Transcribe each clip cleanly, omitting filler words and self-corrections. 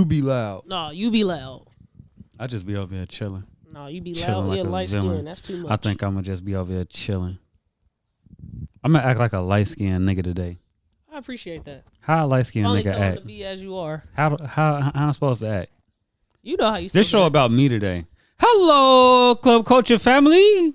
be loud. No, you be loud. I just be over here chilling. No, you be Chilling loud like and a light villain. skin. That's too much. I think I'm gonna just be over here chilling. I'm gonna act like a light skinned nigga today. I appreciate that. How a light skinned Only nigga come act? to be as you are. How I'm supposed to act? You know how you. This show about me today. Hello, Club Culture family.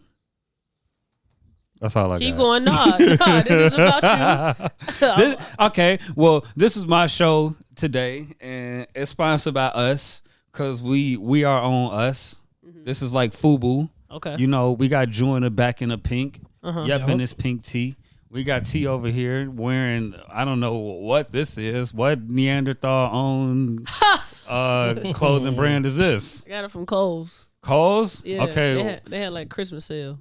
That's all I Keep got. going. Nah, this is about you. Okay, well, this is my show today, and it's sponsored by us because we are on us. Mm-hmm. This is like FUBU. Okay. You know, we got Ju in the back in the pink. Yep. In this pink tee. We got T over here wearing, I don't know what this is. What Neanderthal owned clothing brand is this? I got it from Kohl's. Kohl's? Yeah. Okay. They had like Christmas sale.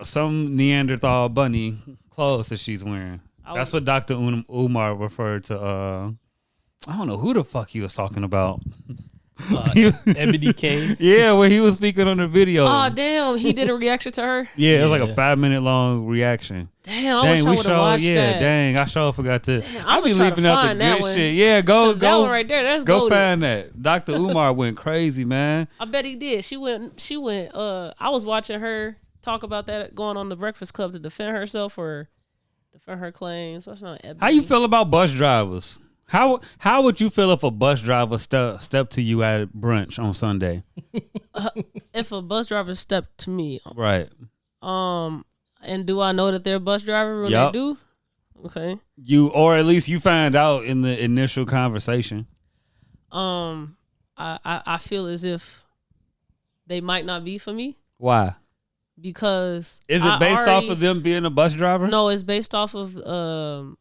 Some Neanderthal bunny clothes that she's wearing. That's what Dr. Umar referred to. I don't know who the fuck he was talking about. Ebony K. Yeah, when he was speaking on the video. Oh, damn. He did a reaction to her? Yeah, it was like a 5-minute long reaction. Damn, I wish I would have watched that. Dang, I sure forgot to. I be leaving out the good shit. Yeah, go. That one right there, that's go golden. find that. Dr. Umar went crazy, man. I bet he did. She went, I was watching her talk about that going on the Breakfast Club to defend herself or defend her claims. What's not Ebony? How you feel about bus drivers? How would you feel if a bus driver stepped to you at brunch on Sunday? If a bus driver stepped to me, right? And do I know that they're a bus driver when they do? Okay. Or at least you find out in the initial conversation. I feel as if they might not be for me. Why? Because is it based off of them being a bus driver? No, it's based off of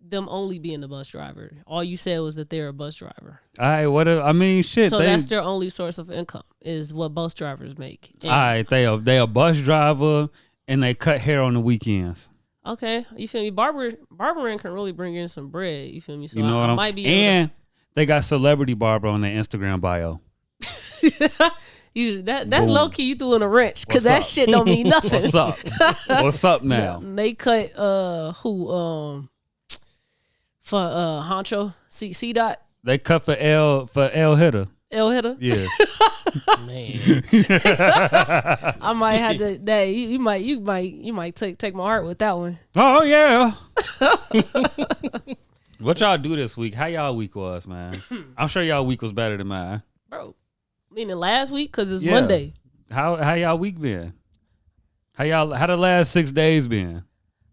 them only being a bus driver. All you said was that they're a bus driver. All right, shit. So that's their only source of income is what bus drivers make. All right, they a bus driver and they cut hair on the weekends. Okay, you feel me? Barbering can really bring in some bread. You feel me? So you know what might be. And they got celebrity barber on their Instagram bio. That's low key. You threw in a wrench because that shit don't mean nothing. What's up? What's up now? Yeah, they cut for Honcho C Dot. They cut for L Hitter. L Hitter. Yeah. Man. I might have to. You might take my heart with that one. Oh yeah. What y'all do this week? How y'all week was, man? I'm sure y'all week was better than mine. Bro, meaning last week because it's Monday. How y'all week been? How the last 6 days been?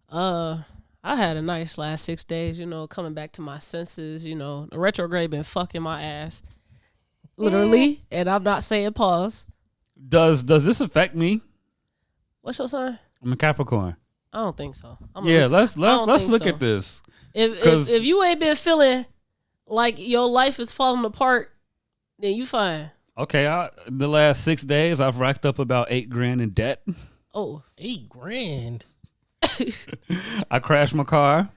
I had a nice last 6 days, coming back to my senses, the retrograde been fucking my ass. Literally, and I'm not saying pause. Does this affect me? What's your sign? I'm a Capricorn. I don't think so. Let's look at this. If you ain't been feeling like your life is falling apart, then you fine. Okay, the last 6 days I've racked up about $8,000 in debt. Oh, $8,000. I crashed my car.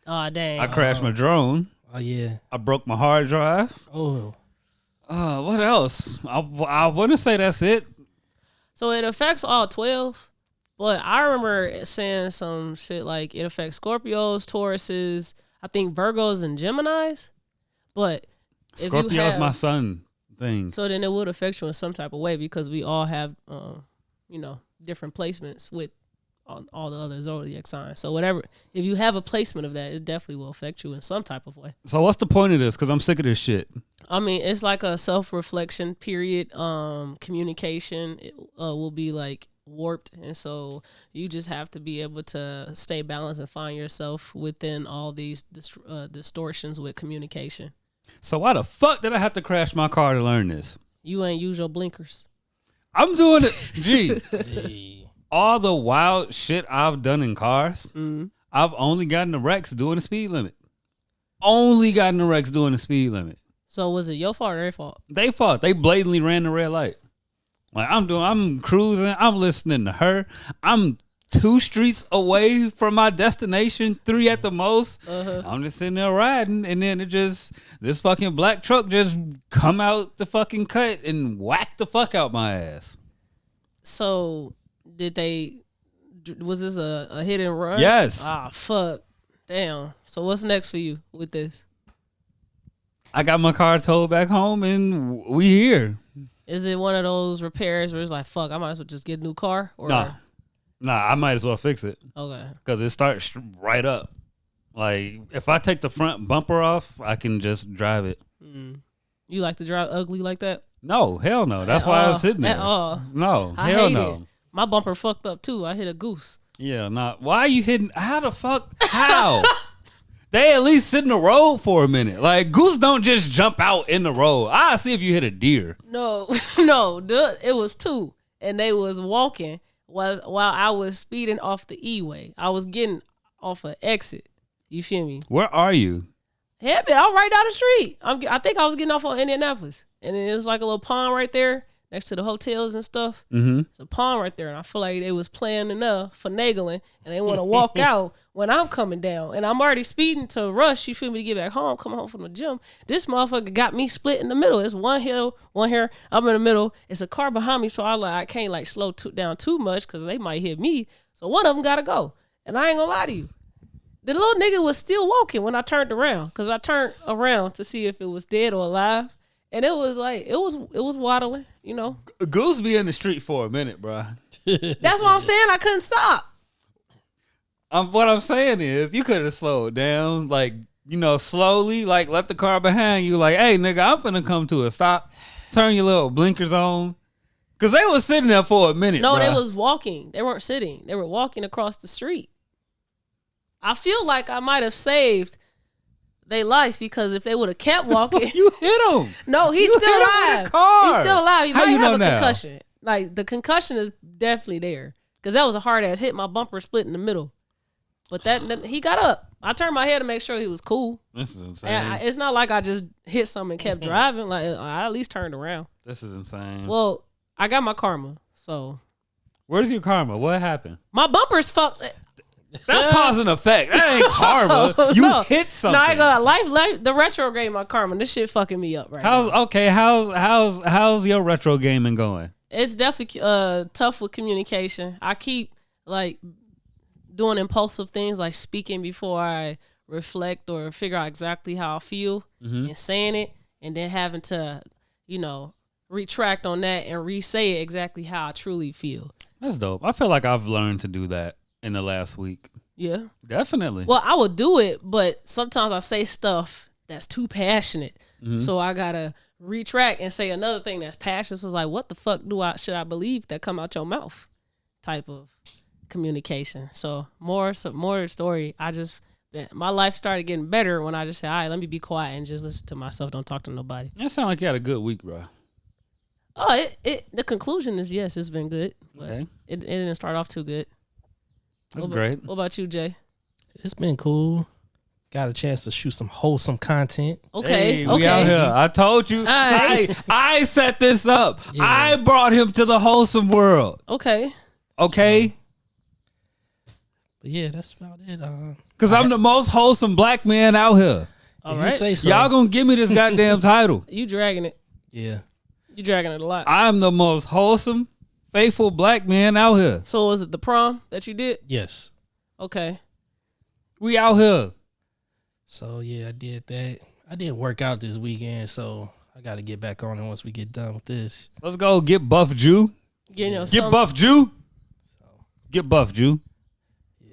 Oh dang! I crashed my drone. Oh yeah. I broke my hard drive. Oh. What else? I want to say that's it. So it affects all 12, but I remember saying some shit like it affects Scorpios, Tauruses, I think Virgos and Geminis. But Scorpio's my sun thing. So then it would affect you in some type of way because we all have, different placements with all the other zodiac signs. So whatever, if you have a placement of that, it definitely will affect you in some type of way. So what's the point of this? Because I'm sick of this shit. I mean, it's like a self-reflection period. Communication will be like warped, and so you just have to be able to stay balanced and find yourself within all these distortions with communication. So why the fuck did I have to crash my car to learn this? You ain't use your blinkers. I'm doing it. Gee. Hey. All the wild shit I've done in cars, Mm-hmm. I've only gotten the wrecks doing the speed limit. Only gotten the wrecks doing the speed limit. So was it your fault or their fault? They fault. They blatantly ran the red light. Like I'm cruising. I'm listening to her. I'm 2 streets away from my destination, 3 at the most. Uh-huh. I'm just sitting there riding, and then this fucking black truck just come out the fucking cut and whack the fuck out my ass. So was this a hit and run? Yes. Ah, fuck. Damn. So what's next for you with this? I got my car towed back home, and we here. Is it one of those repairs where it's like, fuck, I might as well just get a new car? Or Nah, I might as well fix it okay. because it starts right up. Like if I take the front bumper off, I can just drive it. You like to drive ugly like that? No, hell no. That's why I was sitting there. At all. No, I hell hate no. it. My bumper fucked up too. I hit a goose. Yeah, not. Why are you hitting? How the fuck? How? They at least sit in the road for a minute. Like goose don't just jump out in the road. I see if you hit a deer. No, it was two, and they was walking while I was speeding off the E-way. I was getting off an exit. You feel me? Where are you? Yeah, man, I'm right down the street. I think I was getting off on Indianapolis, and then there's like a little pond right there next to the hotels and stuff. Mm-hmm. It's a pond right there, and I feel like they was playing enough, finagling, and they want to walk out when I'm coming down, and I'm already speeding to rush. You feel me to get back home, come home from the gym. This motherfucker got me split in the middle. It's one hill, one here. I'm in the middle. It's a car behind me, so I can't like slow down too much because they might hit me. So one of them gotta go, and I ain't gonna lie to you. The little nigga was still walking when I turned around because I turned around to see if it was dead or alive. And it was like, it was waddling, you know. Goose be in the street for a minute, bro. That's what I'm saying. I couldn't stop. What I'm saying is you could have slowed down, like, you know, slowly, like let the car behind you. Like, hey, nigga, I'm finna come to a stop. Turn your little blinkers on. Because they was sitting there for a minute, No, bruh. they was walking. They weren't sitting. They were walking across the street. I feel like I might have saved their life because if they would have kept walking. You hit him. No, he's You still hit him with alive. a car. He's still alive. He How might you have know a now? concussion. Like, the concussion is definitely there. Because that was a hard ass hit. My bumper split in the middle. But that he got up. I turned my head to make sure he was cool. This is insane. And it's not like I just hit something and kept driving. Like, I at least turned around. This is insane. Well, I got my karma. So Where's your karma? What happened? my bumper's fucked. That's cause and effect. That ain't karma. You No. hit something. No, I ain't gonna life the retrograde my karma. This shit fucking me up right now. How's your retro gaming going? It's definitely tough with communication. I keep like doing impulsive things like speaking before I reflect or figure out exactly how I feel and saying it, and then having to, you know, retract on that and re-say it exactly how I truly feel. That's dope. I feel like I've learned to do that in the last week. Yeah. Definitely. Well, I would do it, but sometimes I say stuff that's too passionate. So I gotta retract and say another thing that's passionate. So it's like, what the fuck should I believe that come out your mouth? Type of communication. So more story. My life started getting better when I just said, all right, let me be quiet and just listen to myself. Don't talk to nobody. That sound like you had a good week, bro. Oh, the conclusion is yes, it's been good. But Okay. it didn't start off too good. That's great. What about you, Jay? It's been cool. Got a chance to shoot some wholesome content. Okay. Hey, okay. we out here. I told you. right. I set this up. Yeah. I brought him to the wholesome world. Okay. Okay? But yeah, that's about it. Because I'm the most wholesome black man out here. All If right. you say so. Y'all gonna give me this goddamn title. You dragging it. Yeah. You dragging it a lot. I'm the most wholesome, faithful black man out here. So was it the prom that you did? Yes. Okay. We out here. So yeah, I did that. I didn't work out this weekend, so I got to get back on it once we get done with this. Let's go get buff Jew. Get buff Jew. Get buff Jew.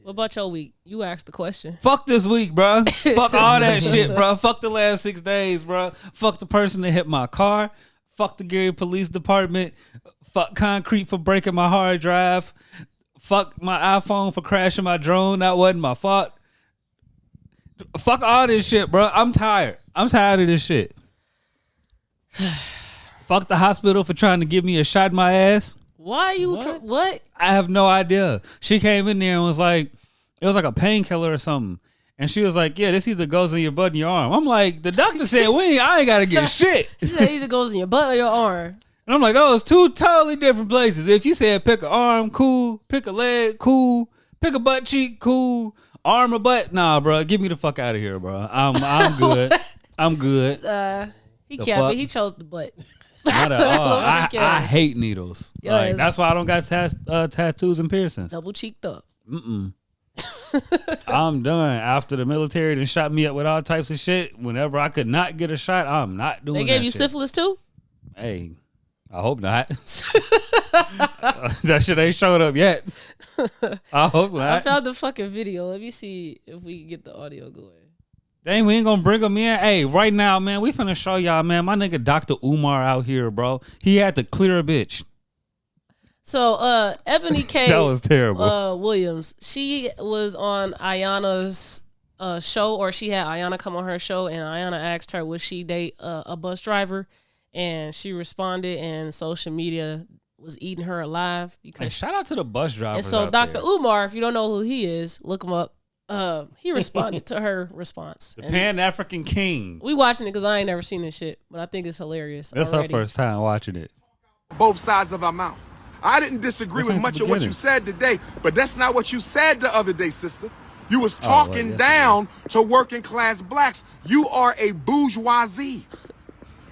What about your week? You asked the question. Fuck this week, bro. Fuck all that shit, bro. Fuck the last 6 days, bro. Fuck the person that hit my car. Fuck the Gary Police Department. Fuck Concrete for breaking my hard drive. Fuck my iPhone for crashing my drone. That wasn't my fault. Fuck all this shit, bro. I'm tired. I'm tired of this shit. Fuck the hospital for trying to give me a shot in my ass. Why you what? I have no idea. She came in there and was like, it was like a painkiller or something. And she was like, yeah, this either goes in your butt and your arm. I'm like, the doctor said I ain't got to get shit. She said either goes in your butt or your arm. And I'm like, oh, it's two totally different places. If you said pick an arm, cool. Pick a leg, cool. Pick a butt cheek, cool. Arm or butt, nah, bro. Get me the fuck out of here, bro. I'm good. I'm good. He The can't, fuck? but he chose the butt. Not at all. Okay. I hate needles. Yeah, Like, it's- that's why I don't got tattoos and piercings. Double cheeked up. Mm-mm. I'm done. After the military done shot me up with all types of shit, whenever I could not get a shot, I'm not doing that. They gave you shit. syphilis too? Hey, I hope not. That shit ain't showed up yet. I hope not. I found the fucking video. Let me see if we can get the audio going. Dang, we ain't gonna bring him in. Hey, right now, man, we finna show y'all, man. My nigga Dr. Umar out here, bro. He had to clear a bitch. So, Eboni K. That was terrible. Williams. She was on Ayana's show, or she had Ayana come on her show, and Ayana asked her, would she date a bus driver? And she responded, and social media was eating her alive. Hey, Because shout out to the bus drivers. and so out Dr. there. Umar, if you don't know who he is, look him up. He responded to her response. The And Pan-African King. we watching it because I ain't never seen this shit, but I think it's hilarious. That's already. our first time watching it. Both sides of our mouth. I didn't disagree That's with not much the of what you beginning. said today, but that's not what you said the other day, sister. You was well, talking yes, it down to working class blacks. You are a bourgeoisie.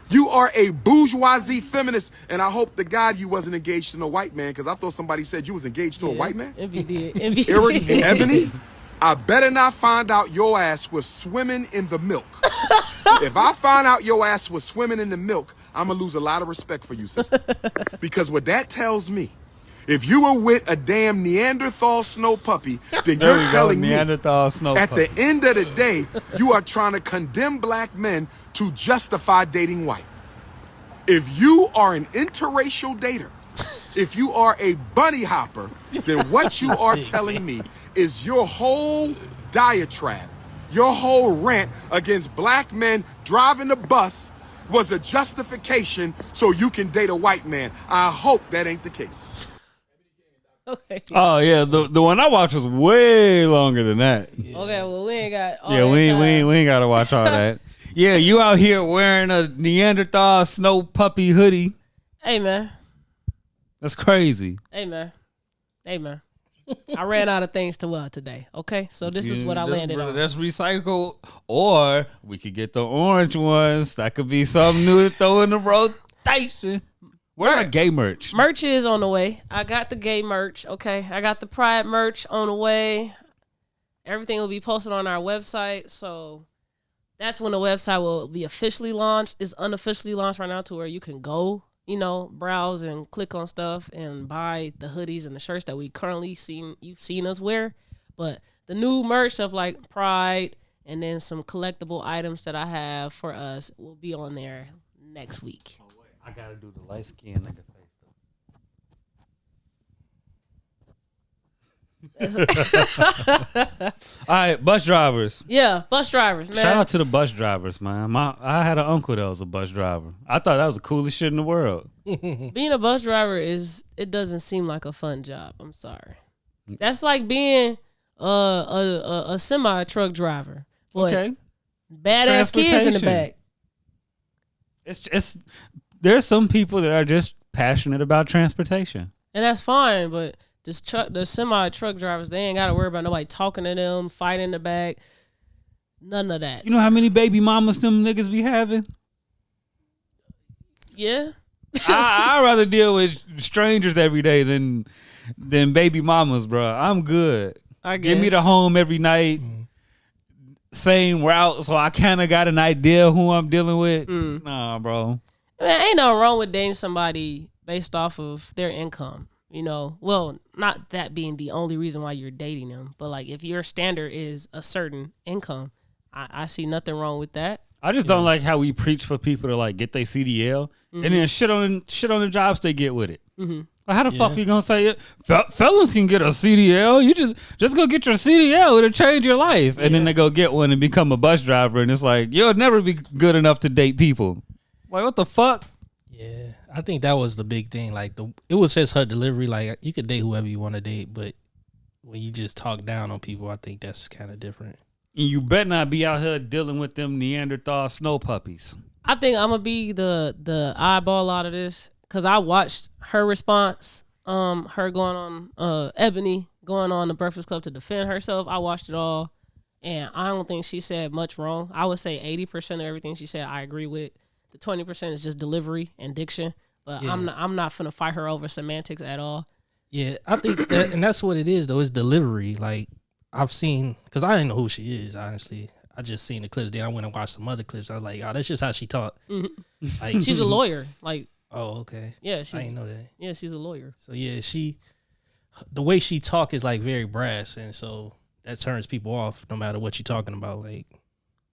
You are a bourgeoisie feminist, and I hope to God you wasn't engaged to no white man, because I thought somebody said you was engaged to a white man. Envy did. Envy Eric did. and Eboni, I better not find out your ass was swimming in the milk. If I find out your ass was swimming in the milk, I'm going to lose a lot of respect for you, sister. Because what that tells me, if you were with a damn Neanderthal snow puppy, then There you're we go, telling me Neanderthal snow at puppy. the end of the day, you are trying to condemn black men to justify dating white. If you are an interracial dater, if you are a bunny hopper, then what you are telling me is your whole diatribe, your whole rant against black men driving the bus was a justification so you can date a white man. I hope that ain't the case. Okay. Oh yeah, the one I watched was way longer than that. Okay, well, we ain't got all Yeah, that we time. ain't gotta watch all that. Yeah, you out here wearing a Neanderthal snow puppy hoodie. Hey, man. That's crazy. Hey, man. Hey, man. I ran out of things to wear today, okay? So this is what I landed on. That's recycled. Or we could get the orange ones. That could be something new to throw in the rotation. Where are gay merch? Merch is on the way. I got the gay merch, okay? I got the pride merch on the way. Everything will be posted on our website, so that's when the website will be officially launched. It's unofficially launched right now to where you can go, you know, browse and click on stuff and buy the hoodies and the shirts that we currently you've seen us wear. But the new merch stuff like Pride and then some collectible items that I have for us will be on there next week. Oh, wait, I gotta do the light skin nigga face though. All right, bus drivers. Yeah, bus drivers, man. Shout out to the bus drivers, man. I had an uncle that was a bus driver. I thought that was the coolest shit in the world. Being a bus driver it doesn't seem like a fun job. I'm sorry. That's like being a semi truck driver. But Okay. badass kids in the Transportation. back. It's there's some people that are just passionate about transportation. And that's fine, but the semi truck drivers, they ain't gotta worry about nobody talking to them, fighting in the back. None of that. You know how many baby mamas them niggas be having? Yeah. I'd rather deal with strangers every day than baby mamas, bro. I'm good. I guess. Give me the home every night. Same route, so I kind of got an idea who I'm dealing with. Nah, bro. Man, ain't no wrong with dating somebody based off of their income. You know, well, not that being the only reason why you're dating them, but like if your standard is a certain income, I see nothing wrong with that. I just don't like how we preach for people to like get their CDL and then shit on the jobs they get with it. Like, how the fuck you gonna say it? Fellas can get a CDL. You just go get your CDL. It'll change your life. And then they go get one and become a bus driver. And it's like, you'll never be good enough to date people. Like, what the fuck? Yeah, I think that was the big thing. Like it was just her delivery. Like you could date whoever you want to date, but when you just talk down on people, I think that's kind of different. And you better not be out here dealing with them Neanderthal snow puppies. I think I'm gonna be the eyeball out of this because I watched her response. Her going on Eboni going on the Breakfast Club to defend herself. I watched it all, and I don't think she said much wrong. I would say 80% of everything she said I agree with. The 20% is just delivery and diction. But Yeah. I'm not finna fight her over semantics at all. Yeah, I think that, and that's what it is though. It's delivery. Like I've seen, because I didn't know who she is, honestly. I just seen the clips. Then I went and watched some other clips. I was like, oh, that's just how she talk. Mm-hmm. Like, she's a lawyer. Like, oh, okay. Yeah, I didn't know that. Yeah, she's a lawyer. So yeah, the way she talk is like very brass, and so that turns people off no matter what you're talking about. Like,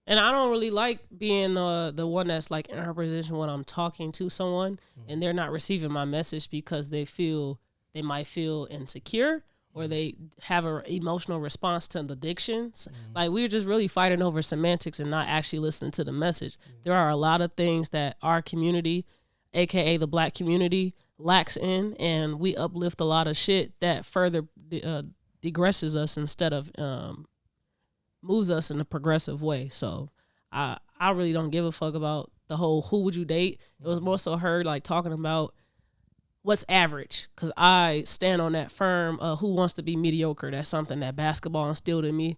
and I don't really like being the one that's like in her position when I'm talking to someone and they're not receiving my message because they might feel insecure or they have an emotional response to the dictions. Like, we're just really fighting over semantics and not actually listening to the message. There are a lot of things that our community, aka the Black community, lacks in, and we uplift a lot of shit that further degresses us instead of moves us in a progressive way. So I really don't give a fuck about the whole who would you date. It was more so her like talking about what's average, because I stand on that firm who wants to be mediocre. That's something that basketball instilled in me.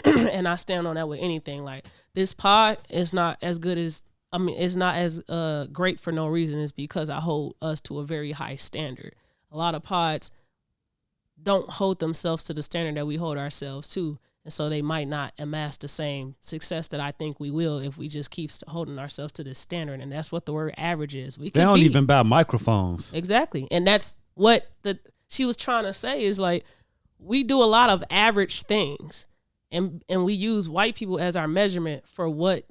And I stand on that with anything. Like, this pod is not as good as, it's not as great for no reason. It's because I hold us to a very high standard. A lot of pods don't hold themselves to the standard that we hold ourselves to. And so they might not amass the same success that I think we will if we just keep holding ourselves to this standard. And that's what the word average is. They don't even buy microphones. Exactly. And that's what she was trying to say is, like, we do a lot of average things. And we use white people as our measurement for what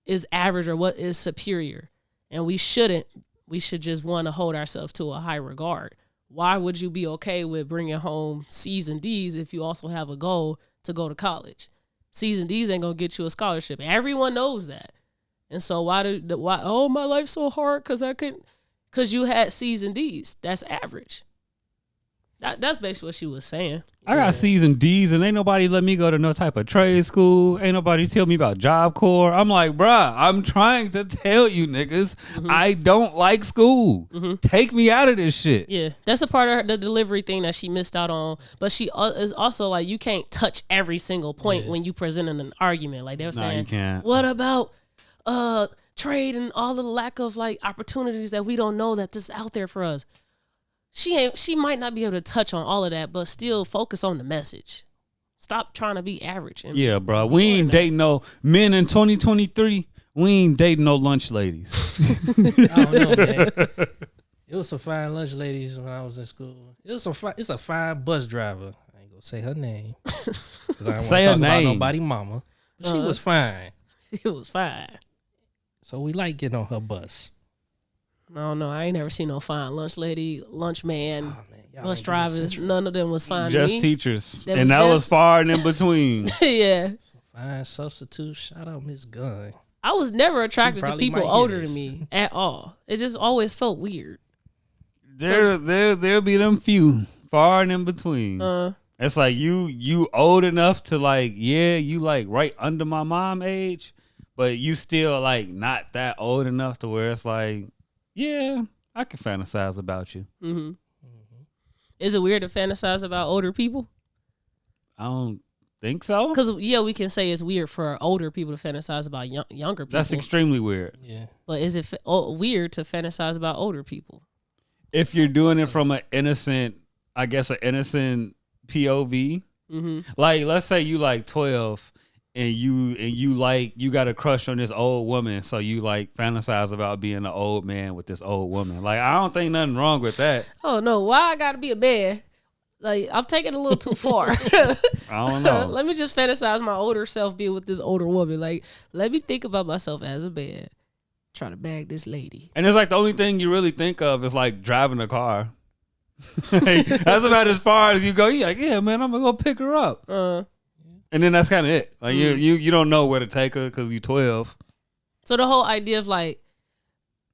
is average or what is superior. And we shouldn't. We should just want to hold ourselves to a high regard. Why would you be okay with bringing home C's and D's if you also have a goal to go to college? C's and D's ain't gonna get you a scholarship. Everyone knows that. And so why oh, my life's so hard because you had C's and D's. That's average. That's basically what she was saying. I got C's and D's, and ain't nobody let me go to no type of trade school. Ain't nobody tell me about Job Corps. I'm like, bruh, I'm trying to tell you niggas, I don't like school. Take me out of this shit. Yeah, that's a part of the delivery thing that she missed out on. But she is also like, you can't touch every single point when you present an argument. Like, they were saying, you can't. What about trade and all the lack of like opportunities that we don't know that this is out there for us? She might not be able to touch on all of that, but still focus on the message. Stop trying to be average. Yeah, bro. We ain't dating no men in 2023. We ain't dating no lunch ladies. I don't know, man. It was some fine lunch ladies when I was in school. It's a fine bus driver. I ain't gonna say her name. Because I don't say her want to talk name. about nobody mama. But she was fine. It was fine. So we like getting on her bus. No, I ain't never seen no fine lunch lady, lunch man, Oh, bus drivers. None of them was fine. Just to me. teachers. That and was that was just- far and in between. Yeah. Fine substitute. Shout out Miss Gunn. I was never attracted to probably people might hear older this. than me at all. It just always felt weird. There'll be them few far and in between. It's like you old enough to like, you like right under my mom age, but you still like not that old enough to where it's like, yeah, I can fantasize about you. Mm-hmm. Is it weird to fantasize about older people? I don't think so. Because, we can say it's weird for older people to fantasize about younger people. That's extremely weird. Yeah. But is it weird to fantasize about older people? If you're doing it from an innocent POV. Like, let's say you like 12 and you like, you got a crush on this old woman, so you like fantasize about being an old man with this old woman. Like, I don't think nothing wrong with that. Oh no, why I gotta be a man? Like, I'm taking it a little too far. I don't know. Let me just fantasize my older self being with this older woman. Like, let me think about myself as a man trying to bag this lady. And it's like the only thing you really think of is like driving a car. Like, that's about as far as you go. You're like, yeah, man, I'm gonna go pick her up. And then that's kind of it. Like, you don't know where to take her because you're 12. So the whole idea of like,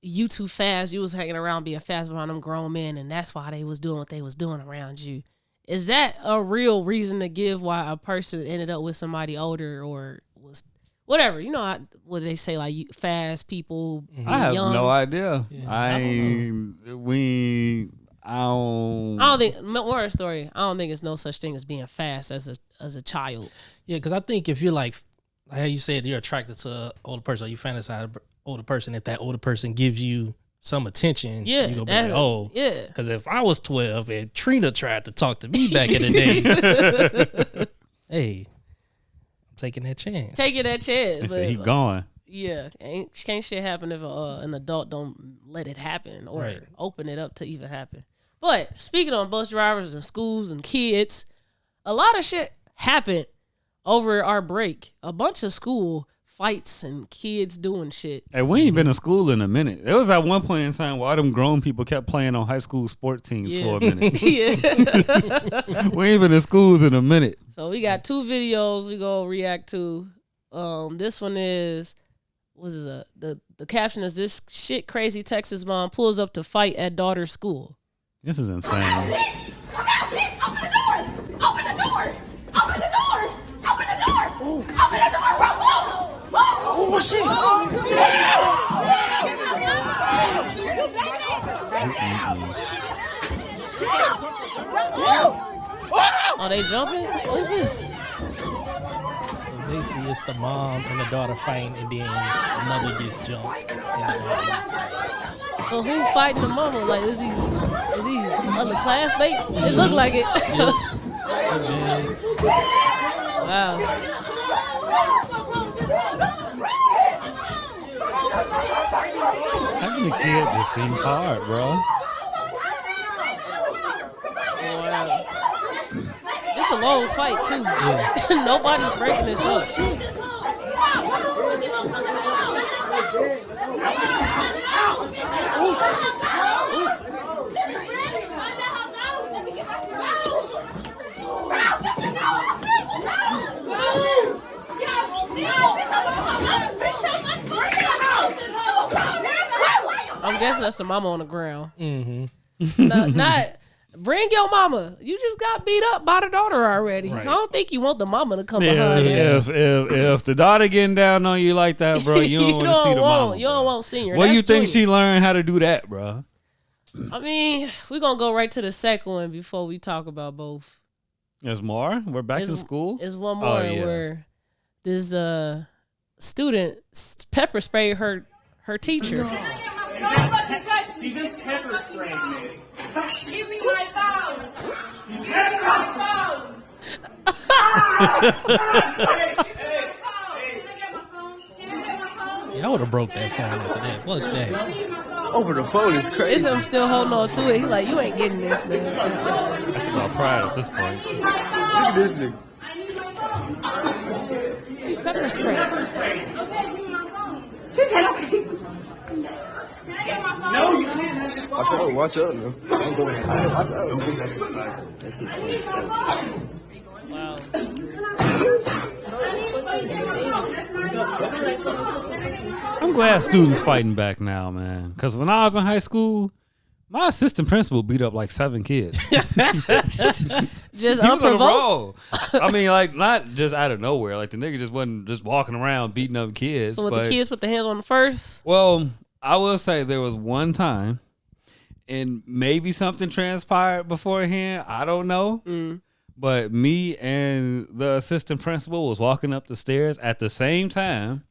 you too fast, you was hanging around being fast around them grown men, and that's why they was doing what they was doing around you. Is that a real reason to give why a person ended up with somebody older or was whatever? You know what they say, like, fast people. I have young. no idea. Yeah, I don't think more story. I don't think it's no such thing as being fast as a child. Yeah, because I think if you're like how you said, you're attracted to an older person, or you fantasize about an older person, if that older person gives you some attention, Yeah, you go be like, oh, yeah. Because if I was 12 and Trina tried to talk to me back in the day, hey, I'm taking that chance. Taking that chance. They said he gone. Yeah, can't shit happen if an adult don't let it happen or open it up to even happen. But speaking on bus drivers and schools and kids, a lot of shit happened over our break. A bunch of school fights and kids doing shit. Hey, we ain't been to school in a minute. There was at one point in time where all them grown people kept playing on high school sport teams for a minute. Yeah. We ain't been to schools in a minute. So we got 2 videos we go react to. This one is the caption is this shit crazy Texas mom pulls up to fight at daughter's school. This is insane. Come out, bitch! Open the door! Open the door! Open the door! Open the door! Open the door, bro! Oh, shit! Oh, they jumping? What is this? Basically, it's the mom and the daughter fighting, and then the mother gets jumped, and the daughter gets mad. So who fighting the mama? Like, is these other classmates? It look like it. Wow. Having a kid just seems hard, bro. Wow. It's a long fight too. Yeah. Nobody's breaking this up. I'm guessing that's the mama on the ground. Mm-hmm. Not bring your mama. You just got beat up by the daughter already. Right. I don't think you want the mama to come behind you. If the daughter getting down on you like that, bro, you don't want to see the mama. You don't want senior. What do you think she learned how to do that, bro? I mean, we're going to go right to the second one before we talk about both. There's more? We're back to school? There's one more where this student pepper sprayed her teacher. She just pepper sprayed me. Give me my phone! Give me my phone! Yeah, I would have broke that phone after that. Fuck that. Over the phone is crazy. I'm still holding on to it. He's like, you ain't getting this, man. That's about pride at this point. Look at this nigga. He's pepper sprayed. No, you can't. Watch out now. I'm going. Watch out. Wow. I'm glad students fighting back now, man. Because when I was in high school, my assistant principal beat up like 7 kids. Just unprovoked. I mean, like, not just out of nowhere. Like, the nigga just wasn't just walking around beating up kids. So, the kids put the hands on the first? Well, I will say there was one time, and maybe something transpired beforehand. I don't know. But me and the assistant principal was walking up the stairs at the same time,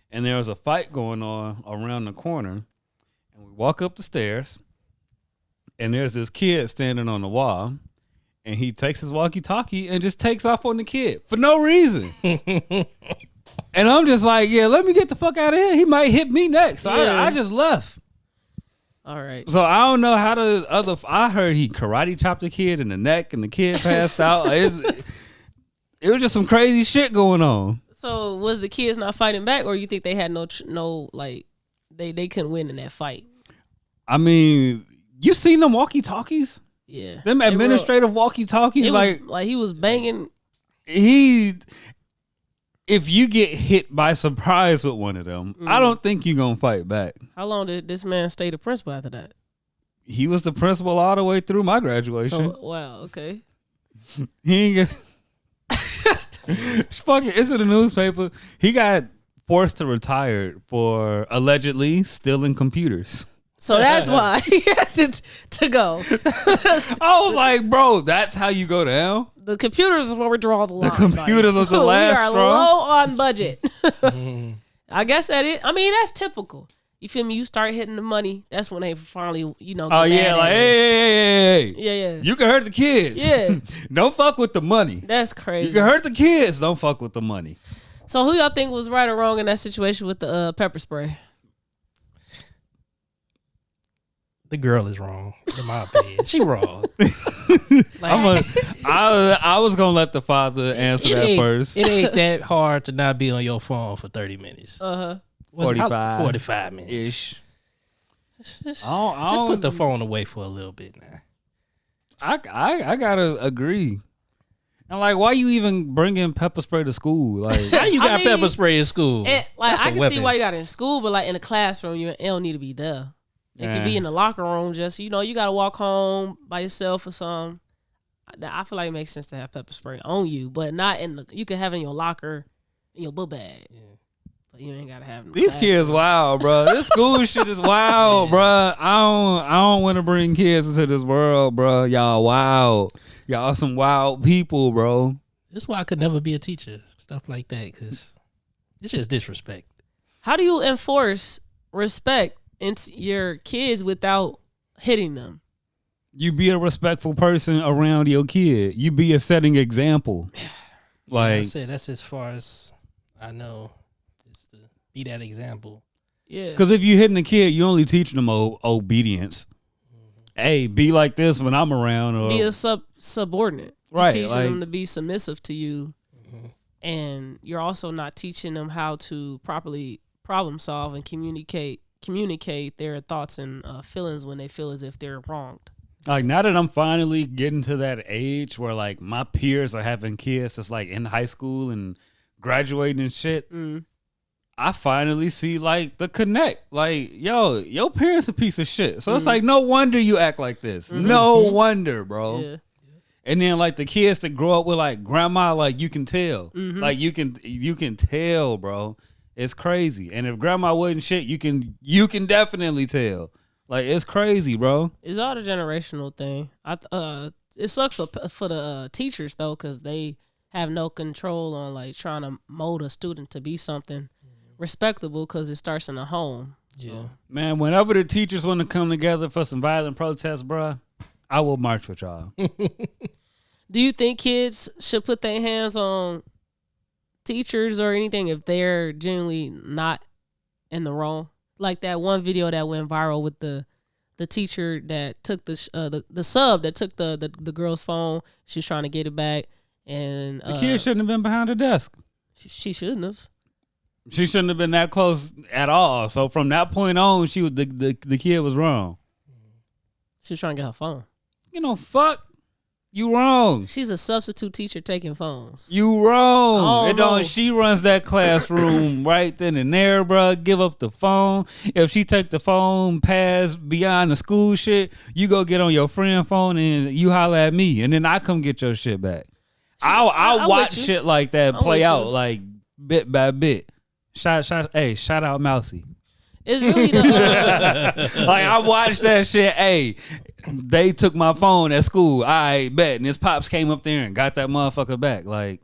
and there was a fight going on around the corner. And we walk up the stairs, and there's this kid standing on the wall, and he takes his walkie-talkie and just takes off on the kid for no reason. And I'm just like, yeah, let me get the fuck out of here. He might hit me next. So I just left. All right. So I don't know how the other. I heard he karate chopped the kid in the neck, and the kid passed out. It was just some crazy shit going on. So was the kids not fighting back, or you think they had no like they couldn't win in that fight? I mean, you seen them walkie-talkies? Yeah. Them administrative walkie-talkies, like he was banging. If you get hit by surprise with one of them, I don't think you're going to fight back. How long did this man stay the principal after that? He was the principal all the way through my graduation. So, wow, okay. He ain't get... It's in the newspaper. He got forced to retire for allegedly stealing computers. So that's why he has to go. I was like, bro, that's how you go down? The computers is where we draw the line. The computers was the last We are straw. low on budget. I guess that is. I mean, that's typical. you feel me? You start hitting the money. That's when they finally, you know. Oh yeah, like hey. Yeah. You can hurt the kids. Yeah. Don't fuck with the money. That's crazy. You can hurt the kids. Don't fuck with the money. So who y'all think was right or wrong in that situation with the pepper spray? The girl is wrong, in my opinion. She wrong. I was gonna let the father answer that first. It ain't that hard to not be on your phone for 30 minutes. 45 minutes ish. Just put the phone away for a little bit now. I gotta agree. And like, why you even bringing pepper spray to school? Like, how you got pepper spray in school? I can see why you got it in school, but like in the classroom, it don't need to be there. It could be in the locker room. Just you got to walk home by yourself or something. I feel like it makes sense to have pepper spray on you, but not in the. You can have it in your locker, in your book bag. Yeah. But you ain't gotta have these kids wild, bro. This school shit is wild, bro. I don't want to bring kids into this world, bro. Y'all wild. Y'all some wild people, bro. That's why I could never be a teacher. Stuff like that, because it's just disrespect. How do you enforce respect into your kids without hitting them? You be a respectful person around your kid. You be a setting example. Like I said, that's as far as I know. To be that example. Yeah. Because if you hitting a kid, you only teaching them obedience. Hey, be like this when I'm around. Or be a subordinate. Right. You're teaching them to be submissive to you. And you're also not teaching them how to properly problem solve and communicate their thoughts and feelings when they feel as if they're wronged. Like now that I'm finally getting to that age where like my peers are having kids that's like in high school and graduating and shit. I finally see like the connect. Like, yo, your parents a piece of shit. So it's like no wonder you act like this. No wonder, bro. Yeah. And then like the kids that grow up with like grandma, like you can tell. Like you can tell, bro. It's crazy. And if grandma wasn't shit, you can definitely tell. Like it's crazy, bro. It's all the generational thing. It sucks for the teachers though, because they have no control on like trying to mold a student to be something respectable, because it starts in the home. Yeah, man. Whenever the teachers want to come together for some violent protests, bro, I will march with y'all. Do you think kids should put their hands on teachers or anything if they're genuinely not in the wrong? Like that one video that went viral with the teacher that took the sub that took the girl's phone. She was trying to get it back, and the kid shouldn't have been behind the desk. She shouldn't have. She shouldn't have been that close at all. So from that point on, she was the kid was wrong. She was trying to get her phone. Fuck. You wrong. She's a substitute teacher taking phones. You wrong. She runs that classroom right then and there, bro. Give up the phone. If she take the phone past beyond the school shit, you go get on your friend phone and you holler at me, and then I come get your shit back. I'll watch shit like that play out like bit by bit. Shout out Mousy. It's really the like I watched that shit. Hey, they took my phone at school. I bet, and his pops came up there and got that motherfucker back. Like,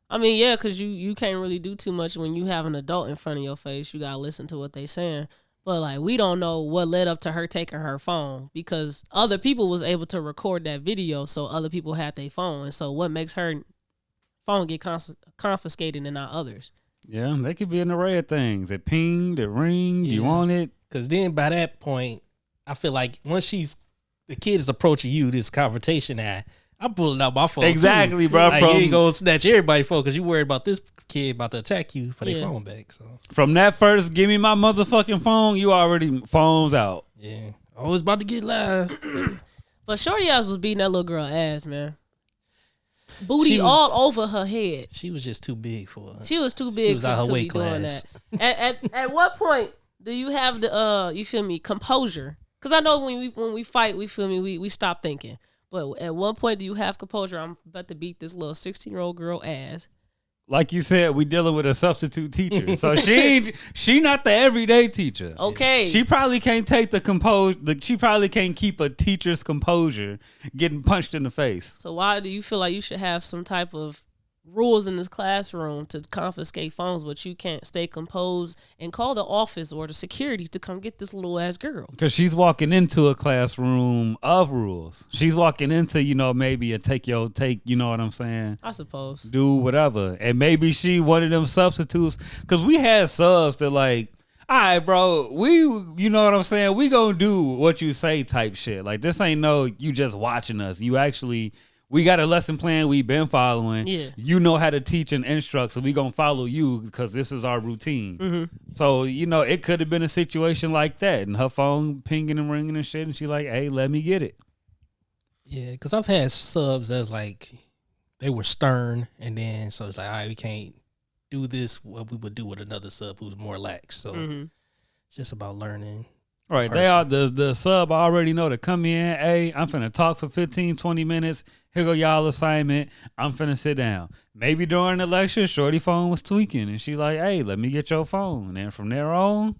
I mean, yeah, because you can't really do too much when you have an adult in front of your face. You gotta listen to what they saying. But like, we don't know what led up to her taking her phone, because other people was able to record that video, so other people had their phone. And so what makes her phone get confiscated and not others? Yeah, they could be an array of things. It pinged, it ringed, you want it. Because then by that point, I feel like once the kid is approaching you, this confrontation, I'm pulling out my phone. Exactly, too. bro. Like, you ain't gonna snatch everybody's phone because you worried about this kid about to attack you for their phone back. So from that first, give me my motherfucking phone, you already phone's out. Yeah, always about to get live. But shorty ass was beating that little girl ass, man. Booty all over her head. She was just too big for her. She was too big to be doing that. At what point do you have the you feel me, composure? Because I know when we fight, we feel me, we stop thinking. But at one point, do you have composure? I'm about to beat this little 16-year-old girl ass. Like you said, we dealing with a substitute teacher, so she not the everyday teacher. Okay, she probably can't take she probably can't keep a teacher's composure getting punched in the face. So why do you feel like you should have some type of rules in this classroom to confiscate phones, but you can't stay composed and call the office or the security to come get this little ass girl. Because she's walking into a classroom of rules. She's walking into, maybe a take, you know what I'm saying? I suppose. Do whatever. And maybe she one of them substitutes. Because we had subs that like, all right, bro, you know what I'm saying? We gonna do what you say type shit. Like, this ain't no, you just watching us. You actually... We got a lesson plan we've been following. Yeah. You know how to teach and instruct, so we going to follow you because this is our routine. Mm-hmm. So, it could have been a situation like that. And her phone pinging and ringing and shit, and she like, hey, let me get it. Yeah, because I've had subs that's like, they were stern, and then so it's like, all right, we can't do this what we would do with another sub who's more lax. So it's just about learning. Right, they are the sub already know to come in. Hey, I'm finna talk for 15, 20 minutes. Here go y'all assignment. I'm finna sit down. Maybe during the lecture, shorty phone was tweaking, and she like, hey, let me get your phone. And then from there on,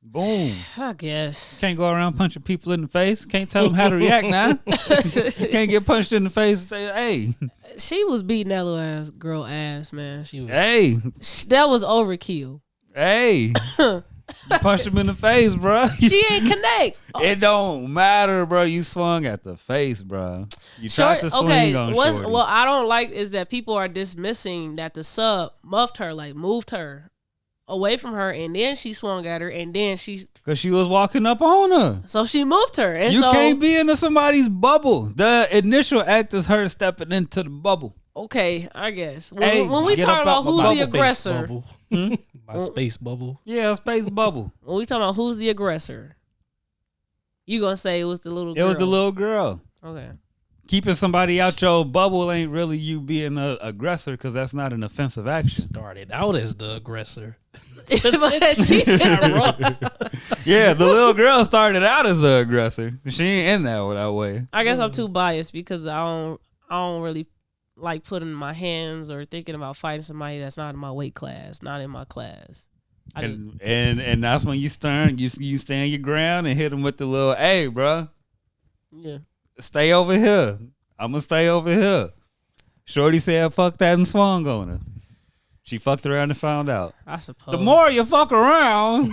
boom. I guess. Can't go around punching people in the face. Can't tell them how to react now. Can't get punched in the face and say, hey. She was beating that little ass girl ass, man. She was, Hey. That was overkill. Hey. You punched him in the face, bro. She ain't connect. It don't matter, bro. You swung at the face, bro. You tried to swing on shorty. What I don't like is that people are dismissing that the sub muffed her, like moved her away from her, and then she swung at her, and then because she was walking up on her. So she moved her. And you can't be into somebody's bubble. The initial act is her stepping into the bubble. Okay, I guess. Hey, when we talk about who's the aggressor. My space bubble. Yeah, space bubble. When we talk about who's the aggressor, you gonna say it was the little girl. It was the little girl. Okay. Keeping somebody out your bubble ain't really you being an aggressor because that's not an offensive action. Started out as the aggressor. Yeah, the little girl started out as the aggressor. She ain't in that way. I guess I'm too biased because I don't really like putting my hands or thinking about fighting somebody that's not in my weight class, not in my class. And that's when you stand your ground and hit them with the little, hey, bro. Yeah. Stay over here. I'm going to stay over here. Shorty said, fuck that, and swung on her. She fucked around and found out. I suppose. The more you fuck around,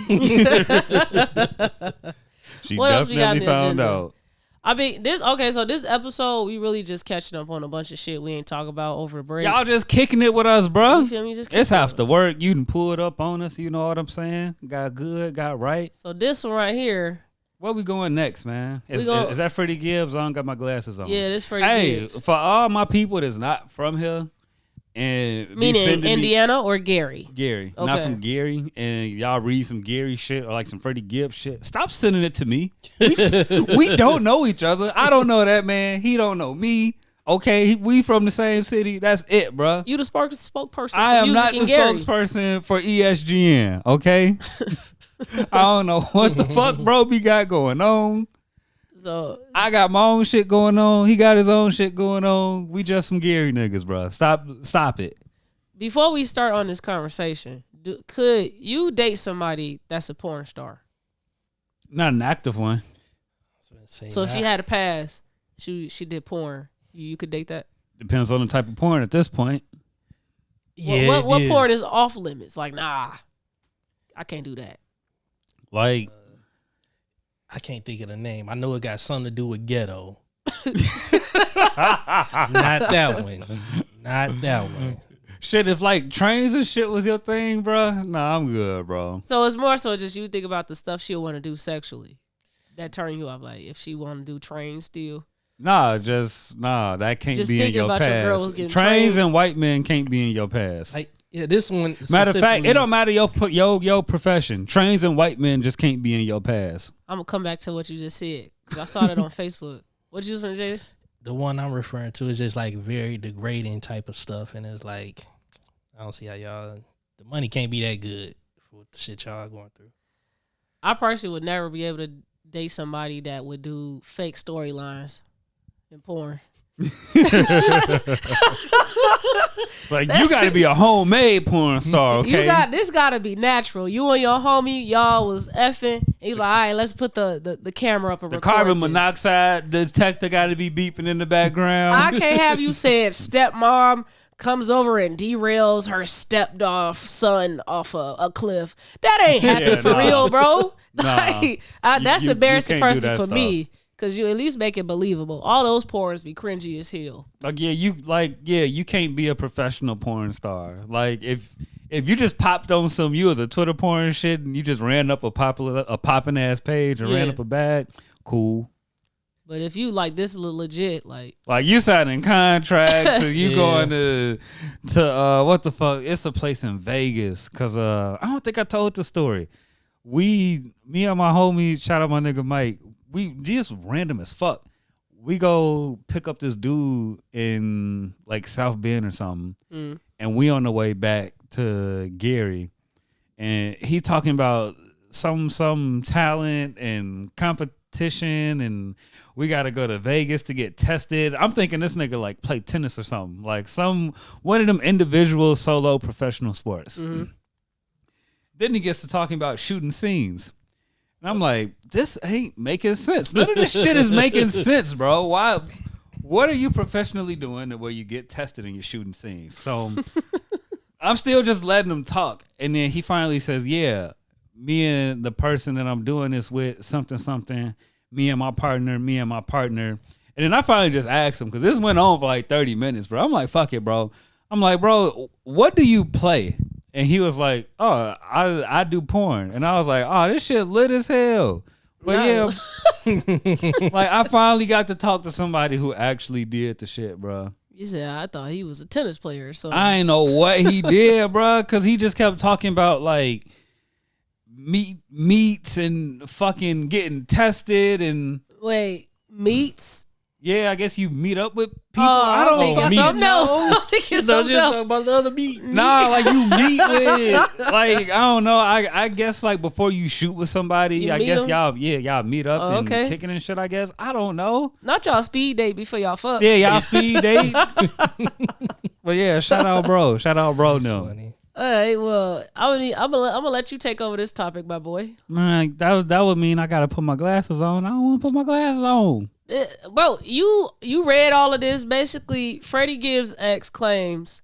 she what else we got definitely found agenda? out. I mean, so this episode, we really just catching up on a bunch of shit we ain't talk about over a break. Y'all just kicking it with us, bro. You feel me? Just it's kicking after with us. work. You done pulled up on us. You know what I'm saying? Got good, got right. So this one right here. Where we going next, man? Is that Freddie Gibbs? I don't got my glasses on. Yeah, this Freddie Gibbs. Hey, for all my people that's not from here, and meaning Indiana or Gary? Gary, Okay. not from Gary, and y'all read some Gary shit or like some Freddie Gibbs shit. Stop sending it to me. We don't know each other. I don't know that man. He don't know me. Okay, we from the same city. That's it, bro. You the spokesperson. I am not the Gary. spokesperson for ESGN. Okay. I don't know what the fuck bro be got going on. So I got my own shit going on. He got his own shit going on. We just some Gary niggas, bro. Stop it. Before we start on this conversation, could you date somebody that's a porn star? Not an active one. So if she had a pass, she did porn. You could date that? Depends on the type of porn at this point. Yeah. What porn is off limits? Like, nah, I can't do that. Like, I can't think of the name. I know it got something to do with ghetto. Not that one. Not that one. shit, if like trains and shit was your thing, bro, nah, I'm good, bro. So it's more so just you think about the stuff she'll want to do sexually. That turn you off. Like, if she want to do trains still. That can't Just be in thinking your about your girls past. getting Trains trained. and white men can't be in your past. This one. Matter of fact, it don't matter your profession. Trains and white men just can't be in your past. I'm gonna come back to what you just said. 'Cause I saw that on Facebook. What you was gonna say? The one I'm referring to is just like very degrading type of stuff, and it's like I don't see how the money can't be that good for the shit y'all going through. I personally would never be able to date somebody that would do fake storylines in porn. Like, you got to be a homemade porn star, okay? This got to be natural. You and your homie, y'all was effing. He's like, all right, let's put the camera up and The record carbon this. monoxide detector got to be beeping in the background. I can't have you saying stepmom comes over and derails her son off a cliff. That ain't happening for real, bro. Like, that's you embarrassing can't do person that for stuff. me. Cause you at least make it believable. All those porns be cringy as hell. Like, you can't be a professional porn star. Like, if you just popped on you was a Twitter porn shit and you just ran up a popping ass page and ran up a bag, cool. But if you like this legit, like you signing contracts and you going to what the fuck? It's a place in Vegas. Cause I don't think I told the story. Me and my homie, shout out my nigga Mike. We just random as fuck. We go pick up this dude in like South Bend or something, and we on the way back to Gary, and he talking about some talent and competition, and we got to go to Vegas to get tested. I'm thinking this nigga like play tennis or something, like one of them individual solo professional sports. Then he gets to talking about shooting scenes. And I'm like, this ain't making sense. None of this shit is making sense, bro. Why? What are you professionally doing where you get tested and you're shooting scenes? So I'm still just letting him talk. And then he finally says, yeah, me and the person that I'm doing this with, something, me and my partner. And then I finally just asked him, because this went on for like 30 minutes, bro. I'm like, fuck it, bro. I'm like, bro, what do you play? And he was like, oh, I do porn. And I was like, oh, this shit lit as hell. But yeah, like I finally got to talk to somebody who actually did the shit, bro. you said, I thought he was a tennis player. So I ain't know what he did, bro, because he just kept talking about like meats and fucking getting tested and. Wait, meats? Yeah, I guess you meet up with people. Oh, I don't think it's something else. I think it's something else. Talking about the other meat. Nah, like you meet with, like, I don't know. I guess like before you shoot with somebody, You I meet guess 'em? y'all meet up and okay. kicking and shit. I guess I don't know. Not y'all speed date before y'all fuck. Yeah, y'all speed date. But yeah, shout out, bro. No, Funny. All right, well, I'm gonna let you take over this topic, my boy. man, that would mean I gotta put my glasses on. I don't want to put my glasses on. Bro, you read all of this. Basically, Freddie Gibbs' ex claims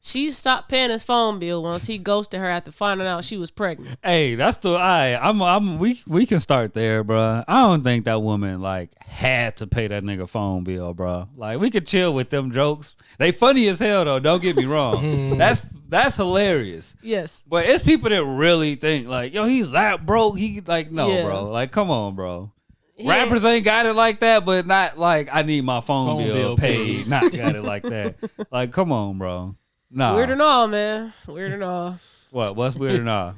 she stopped paying his phone bill once he ghosted her after finding out she was pregnant. Hey, that's we can start there, bro. I don't think that woman like had to pay that nigga phone bill, bro. Like we could chill with them jokes. They funny as hell though. Don't get me wrong. That's hilarious. Yes, But it's people that really think like, yo, he's that broke. He like, no, Yeah. bro. Like, come on, bro. Yeah. Rappers ain't got it like that, but not like I need my phone bill bill paid. Not got it like that. Like, come on, bro. Nah. weird and all, man. Weird and all. What? What's weird and all?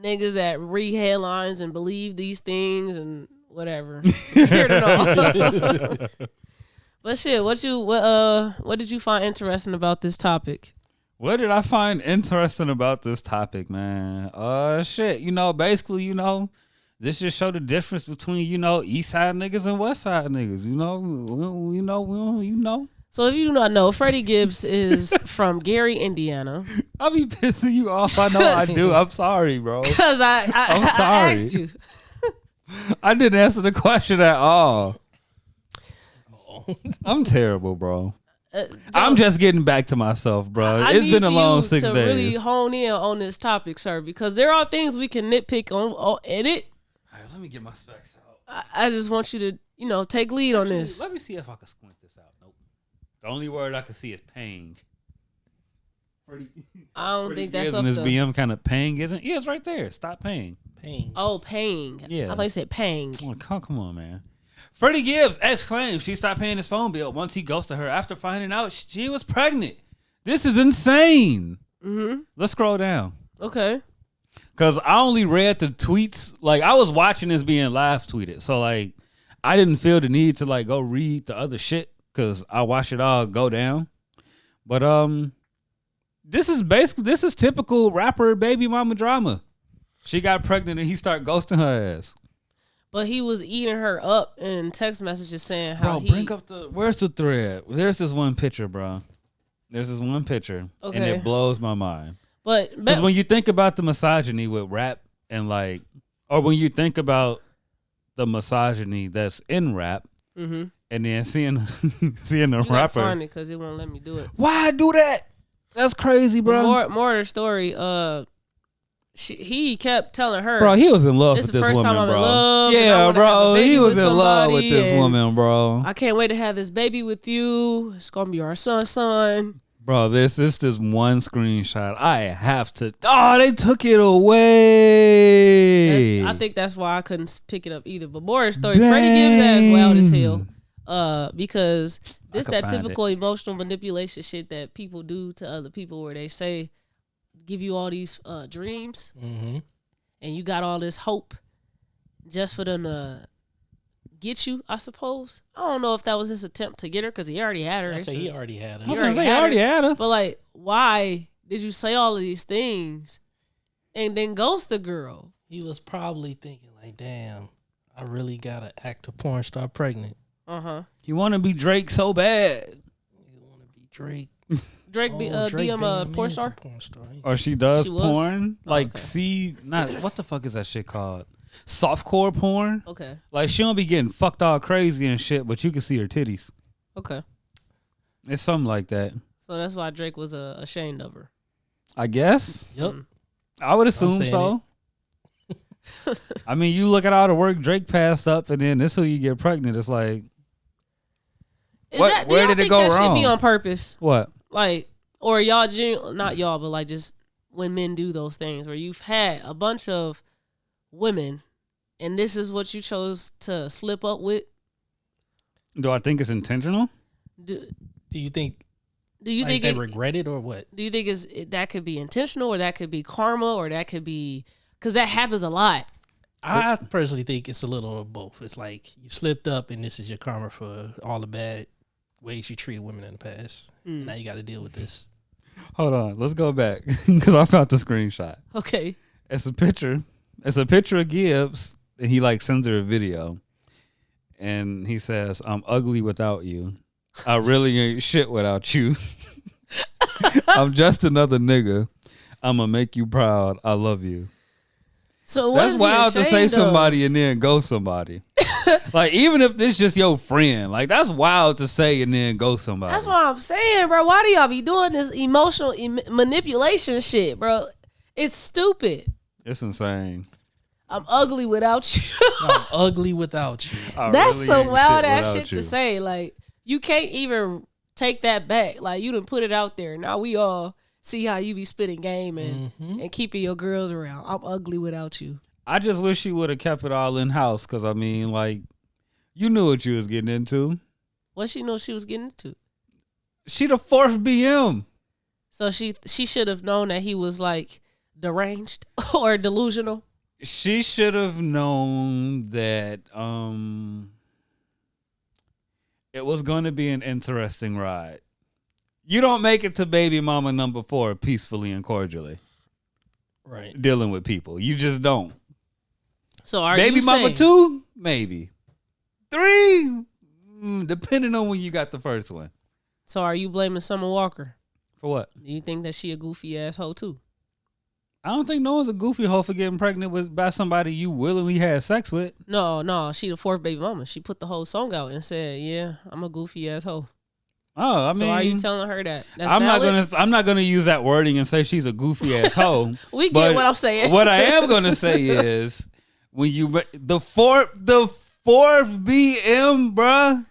Niggas that read headlines and believe these things and whatever. Weird and all. But shit, what did you find interesting about this topic? What did I find interesting about this topic, man? Shit. Basically, this just show the difference between, East Side niggas and West Side niggas. So if you do not know, Freddie Gibbs is from Gary, Indiana. I be pissing you off. I know I do. I'm sorry, bro. Because I'm I sorry. asked you. I didn't answer the question at all. I'm terrible, bro. I'm just getting back to myself, bro. It's been a long 6 days. to really hone in on this topic, sir, because there are things we can nitpick on in it. All right, let me get my specs out. I just want you to, take lead on this. Let me see if I can squint this out. Nope. The only word I can see is paying. I don't think that's isn't up this to... BM kind of paying, isn't? Yeah, it's right there. Stop paying. Pain. Oh, paying. Yeah. I thought you said paying. Come on, man. Freddie Gibbs exclaimed she stopped paying his phone bill once he ghosted her after finding out she was pregnant. This is insane. Mm-hmm. Let's scroll down. Okay. Because I only read the tweets. Like, I was watching this being live tweeted. So, like, I didn't feel the need to, like, go read the other shit because I watched it all go down. But, this is typical rapper baby mama drama. She got pregnant and he started ghosting her ass. But he was eating her up in text messages saying how Bro, bring up where's the thread? There's this one picture, bro. There's this one picture, and it blows my mind. But because when you think about the misogyny with rap and like, or when you think about the misogyny that's in rap, and then seeing the rapper, find it because it won't let me do it. Why do that? That's crazy, bro. More of the story. He kept telling her, bro, he was in love with this this first woman, time I'm bro. in love, yeah, bro, he was in love with this and woman, bro. I can't wait to have this baby with you. It's gonna be our son. Bro, this one screenshot. I have to. Oh, they took it away. I think that's why I couldn't pick it up either. But more of the story. Freddie Gibbs ass wild as hell. Because this that typical emotional manipulation shit that people do to other people, where they say, give you all these dreams, and you got all this hope just for them to get you, I suppose. I don't know if that was his attempt to get her because he already had her. He already had her. He already had her. But like, why did you say all of these things and then ghost the girl? He was probably thinking like, damn, I really gotta act a porn star pregnant. You want to be Drake so bad. You want to be Drake. Drake be a porn star? Or she does porn. Like, what the fuck is that shit called? Softcore porn. Okay. Like, she don't be getting fucked all crazy and shit, but you can see her titties. Okay. It's something like that. So that's why Drake was ashamed of her. I guess. Yep. I would assume so. I mean, you look at all the work Drake passed up, and then this who you get pregnant. It's like, where did it go wrong? Should be on purpose. What? Like, or y'all, not y'all, but like just when men do those things where you've had a bunch of women, and this is what you chose to slip up with. Do I think it's intentional? Do you think? Do you think they regret it or what? Do you think that could be intentional, or that could be karma, or that could be because that happens a lot? I personally think it's a little of both. It's like you slipped up, and this is your karma for all the bad ways you treated women in the past. Now you got to deal with this. Hold on, let's go back because I found the screenshot. Okay, it's a picture. It's a picture of Gibbs, and he like sends her a video, and he says, "I'm ugly without you. I really ain't shit without you. I'm just another nigga. I'ma make you proud. I love you." So that's wild to say somebody and then go somebody. Like, even if this just your friend, like, that's wild to say and then go somebody. That's what I'm saying, bro. Why do y'all be doing this emotional manipulation shit, bro? It's stupid. It's insane. I'm ugly without you. I'm ugly without you. That's really some wild ass shit to say. Like, you can't even take that back. Like, you done put it out there. Now we all see how you be spitting game and keeping your girls around. I'm ugly without you. I just wish she would have kept it all in house, because I mean, like, you knew what you was getting into. What she know she was getting into? She the fourth BM. So she should have known that he was like deranged or delusional. She should have known that it was going to be an interesting ride. You don't make it to baby mama number 4 peacefully and cordially. Right. Dealing with people. You just don't. So are baby you mama saying, 2? Maybe. 3? Depending on when you got the first one. So are you blaming Summer Walker? For what? Do you think that she a goofy asshole too? I don't think no one's a goofy hoe for getting pregnant by somebody you willingly had sex with. No. She the 4th baby mama. She put the whole song out and said, "Yeah, I'm a goofy asshole." Oh, I mean, so are you telling her that? That's I'm valid? not gonna use that wording and say she's a goofy ass hoe. We get what I'm saying. What I am gonna say is when the fourth BM, bruh.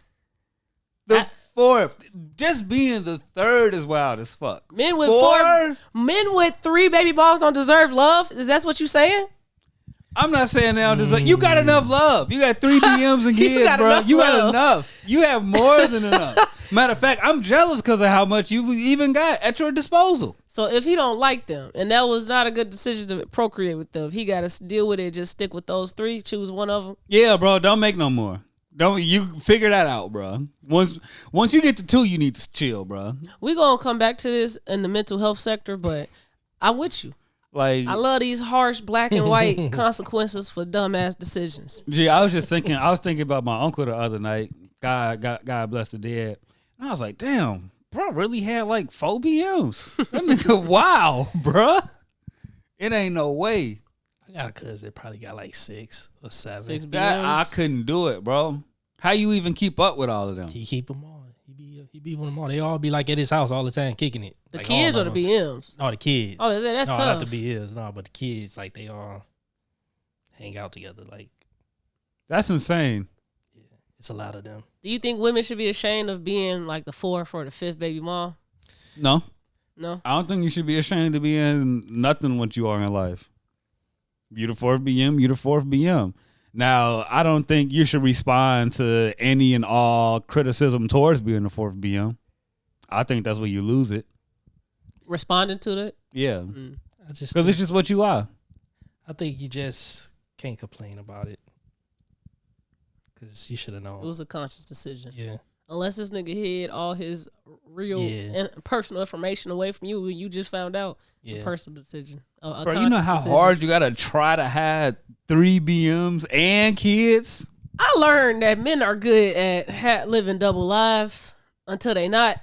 The 4th, just being the 3rd is wild as fuck. Men with 3 baby moms don't deserve love. Is that what you saying? I'm not saying they don't deserve. You got enough love. You got 3 BMs and kids, bro. You got enough. You have more than enough. Matter of fact, I'm jealous because of how much you even got at your disposal. So if he don't like them, and that was not a good decision to procreate with them, he got to deal with it. Just stick with those 3. Choose one of them. Yeah, bro. Don't make no more. Don't you figure that out, bro. Once you get to 2, you need to chill, bro. We gonna come back to this in the mental health sector, but I'm with you. Like, I love these harsh black and white consequences for dumbass decisions. gee, I was thinking about my uncle the other night. God bless the dead. And I was like, damn, bro really had like 4 BMs. That nigga, wow, bruh. It ain't no way. I got a cousin that probably got like 6 or 7. 6 That BMs. I couldn't do it, bro. How you even keep up with all of them? He keep them all. He be with them all. They all be like at his house all the time, kicking it. The like kids all or of the them. BMs? No, the kids. Oh, that's no, tough. not the BMs. No, but the kids, like they all hang out together. Like That's insane. it's a lot of them. Do you think women should be ashamed of being like the 4th or the 5th baby mom? No, No. I don't think you should be ashamed to be in nothing what you are in life. You the 4th BM, you the 4th BM. Now, I don't think you should respond to any and all criticism towards being the 4th BM. I think that's where you lose it. Responding to that? Yeah, I just because it's just what you are. I think you just can't complain about it because you should have It known. was a conscious decision. Yeah, Unless this nigga hid all his real Yeah. and personal information away from you and you just found out. It's a Yeah. personal decision. A Bro, you know conscious how decision. hard you gotta try to have 3 BMs and kids. I learned that men are good at living double lives until they not.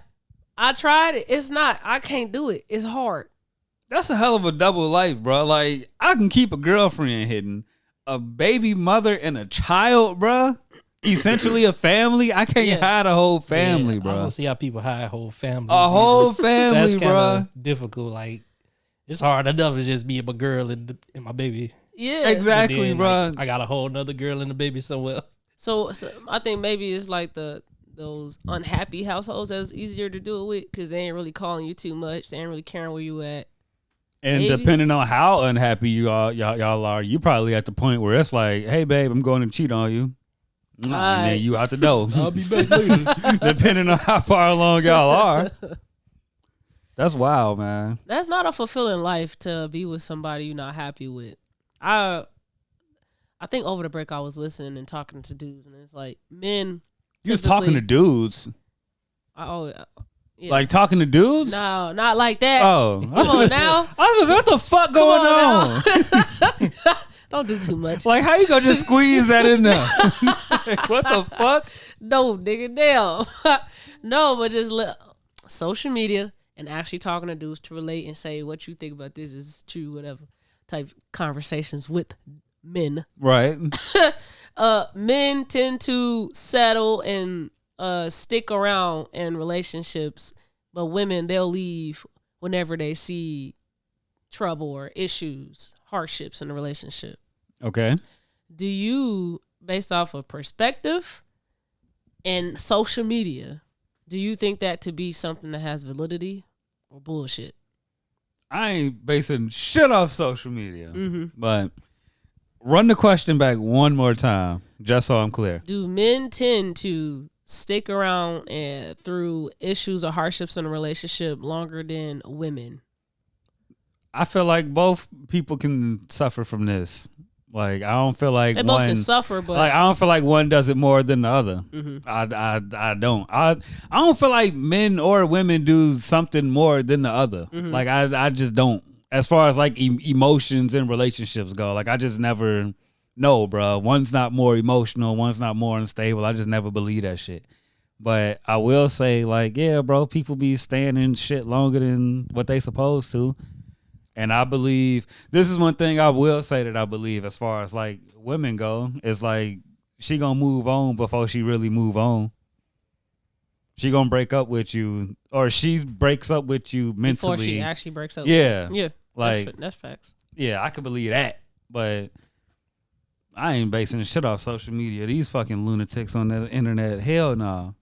I tried it. It's not. I can't do it. It's hard. That's a hell of a double life, bro. Like, I can keep a girlfriend hidden, a baby mother and a child, bro. Essentially a family. I can't Yeah. hide a whole family, yeah, I bro. don't see how people hide whole families. A whole family, That's bro. kind of difficult. Like it's hard enough to just be a girl and my baby. Yeah. Exactly, But then, bro. like, I got a whole nother girl and the baby somewhere else. So I think maybe it's like those unhappy households that's easier to do it with because they ain't really calling you too much. They ain't really caring where you at. And Maybe. depending on how unhappy y'all are, you probably at the point where it's like, hey, babe, I'm going to cheat on you. And Right. then you out the door. I'll be back later. Depending on how far along y'all are. That's wild, man. That's not a fulfilling life to be with somebody you're not happy with. I think over the break I was listening and talking to dudes, and it's like men. You was talking to dudes. Yeah. Like talking to dudes? No, not like that. Oh. Come on now. I was what the fuck going on? Don't do too much. Like, how you gonna just squeeze that in there? Like, what the fuck? No, nigga, damn. No, but just social media and actually talking to dudes to relate and say what you think about this is true, whatever type conversations with men. Right. Men tend to settle and stick around in relationships, but women, they'll leave whenever they see trouble or issues, hardships in the relationship. Okay. Do you, based off of perspective and social media, do you think that to be something that has validity or bullshit? I ain't basing shit off social media. Mm-hmm. But run the question back one more time, just so I'm clear. Do men tend to stick around through issues or hardships in a relationship longer than women? I feel like both people can suffer from this. Like, I don't feel like They both one can suffer, but like I don't feel like one does it more than the other. Mhm. I don't. I don't feel like men or women do something more than the other. Mhm. Like I just don't. As far as like emotions and relationships go, like I just never know, bro. One's not more emotional, one's not more unstable. I just never believe that shit. But I will say, like, yeah, bro, people be staying in shit longer than what they supposed to. And I believe this is one thing I will say that I believe as far as like women go is like she gonna move on before she really move on. She gonna break up with you, or she breaks up with you mentally before she actually breaks up. Yeah, Yeah. like That's facts. yeah, I could believe that, but I ain't basing shit off social media. These fucking lunatics on the internet, hell no.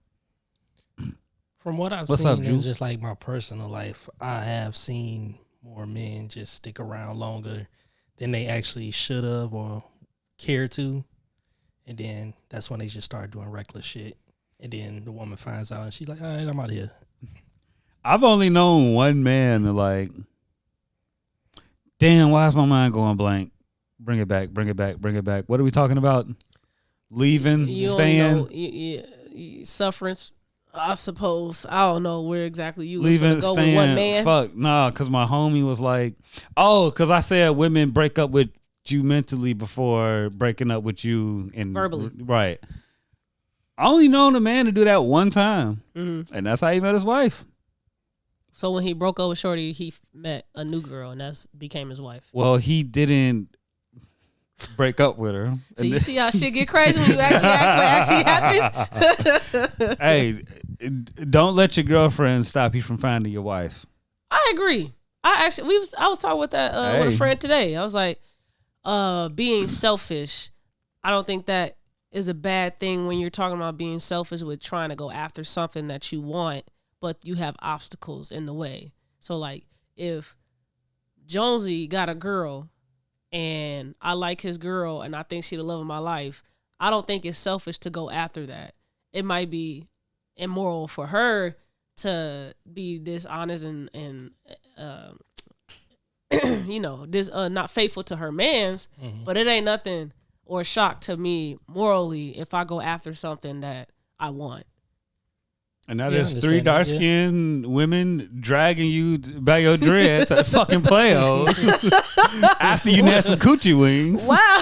From what I've What's seen up, in Drew? just like my personal life, I have seen more men just stick around longer than they actually should have or care to. And then that's when they just start doing reckless shit. And then the woman finds out and she's like, all right, I'm out of here. I've only known one man to like, damn, why is my mind going blank? Bring it back, bring it back, bring it back. What are we talking about? Leaving, You only staying? know, sufferance I suppose. I don't know where exactly you was Leaving, gonna go with one man. fuck, nah, because my homie was like, oh, because I said women break up with you mentally before breaking up with you and Verbally. Right. I only known a man to do that one time, Mm-hmm. and that's how he met his wife. So when he broke up with Shorty, he met a new girl, and that's became his wife. Well, he didn't break up with her. So you see how shit get crazy when you actually ask what actually happened? Hey, don't let your girlfriend stop you from finding your wife. I agree. I was talking with that with a friend today. I was like, being selfish. I don't think that is a bad thing when you're talking about being selfish with trying to go after something that you want, but you have obstacles in the way. So like if Jonesy got a girl and I like his girl and I think she the love of my life, I don't think it's selfish to go after that. It might be immoral for her to be dishonest and not faithful to her mans, but it ain't nothing or shock to me morally if I go after something that I want. And now there's 3 dark-skinned women dragging you by your dreads at fucking playos after you had some coochie wings. Wow.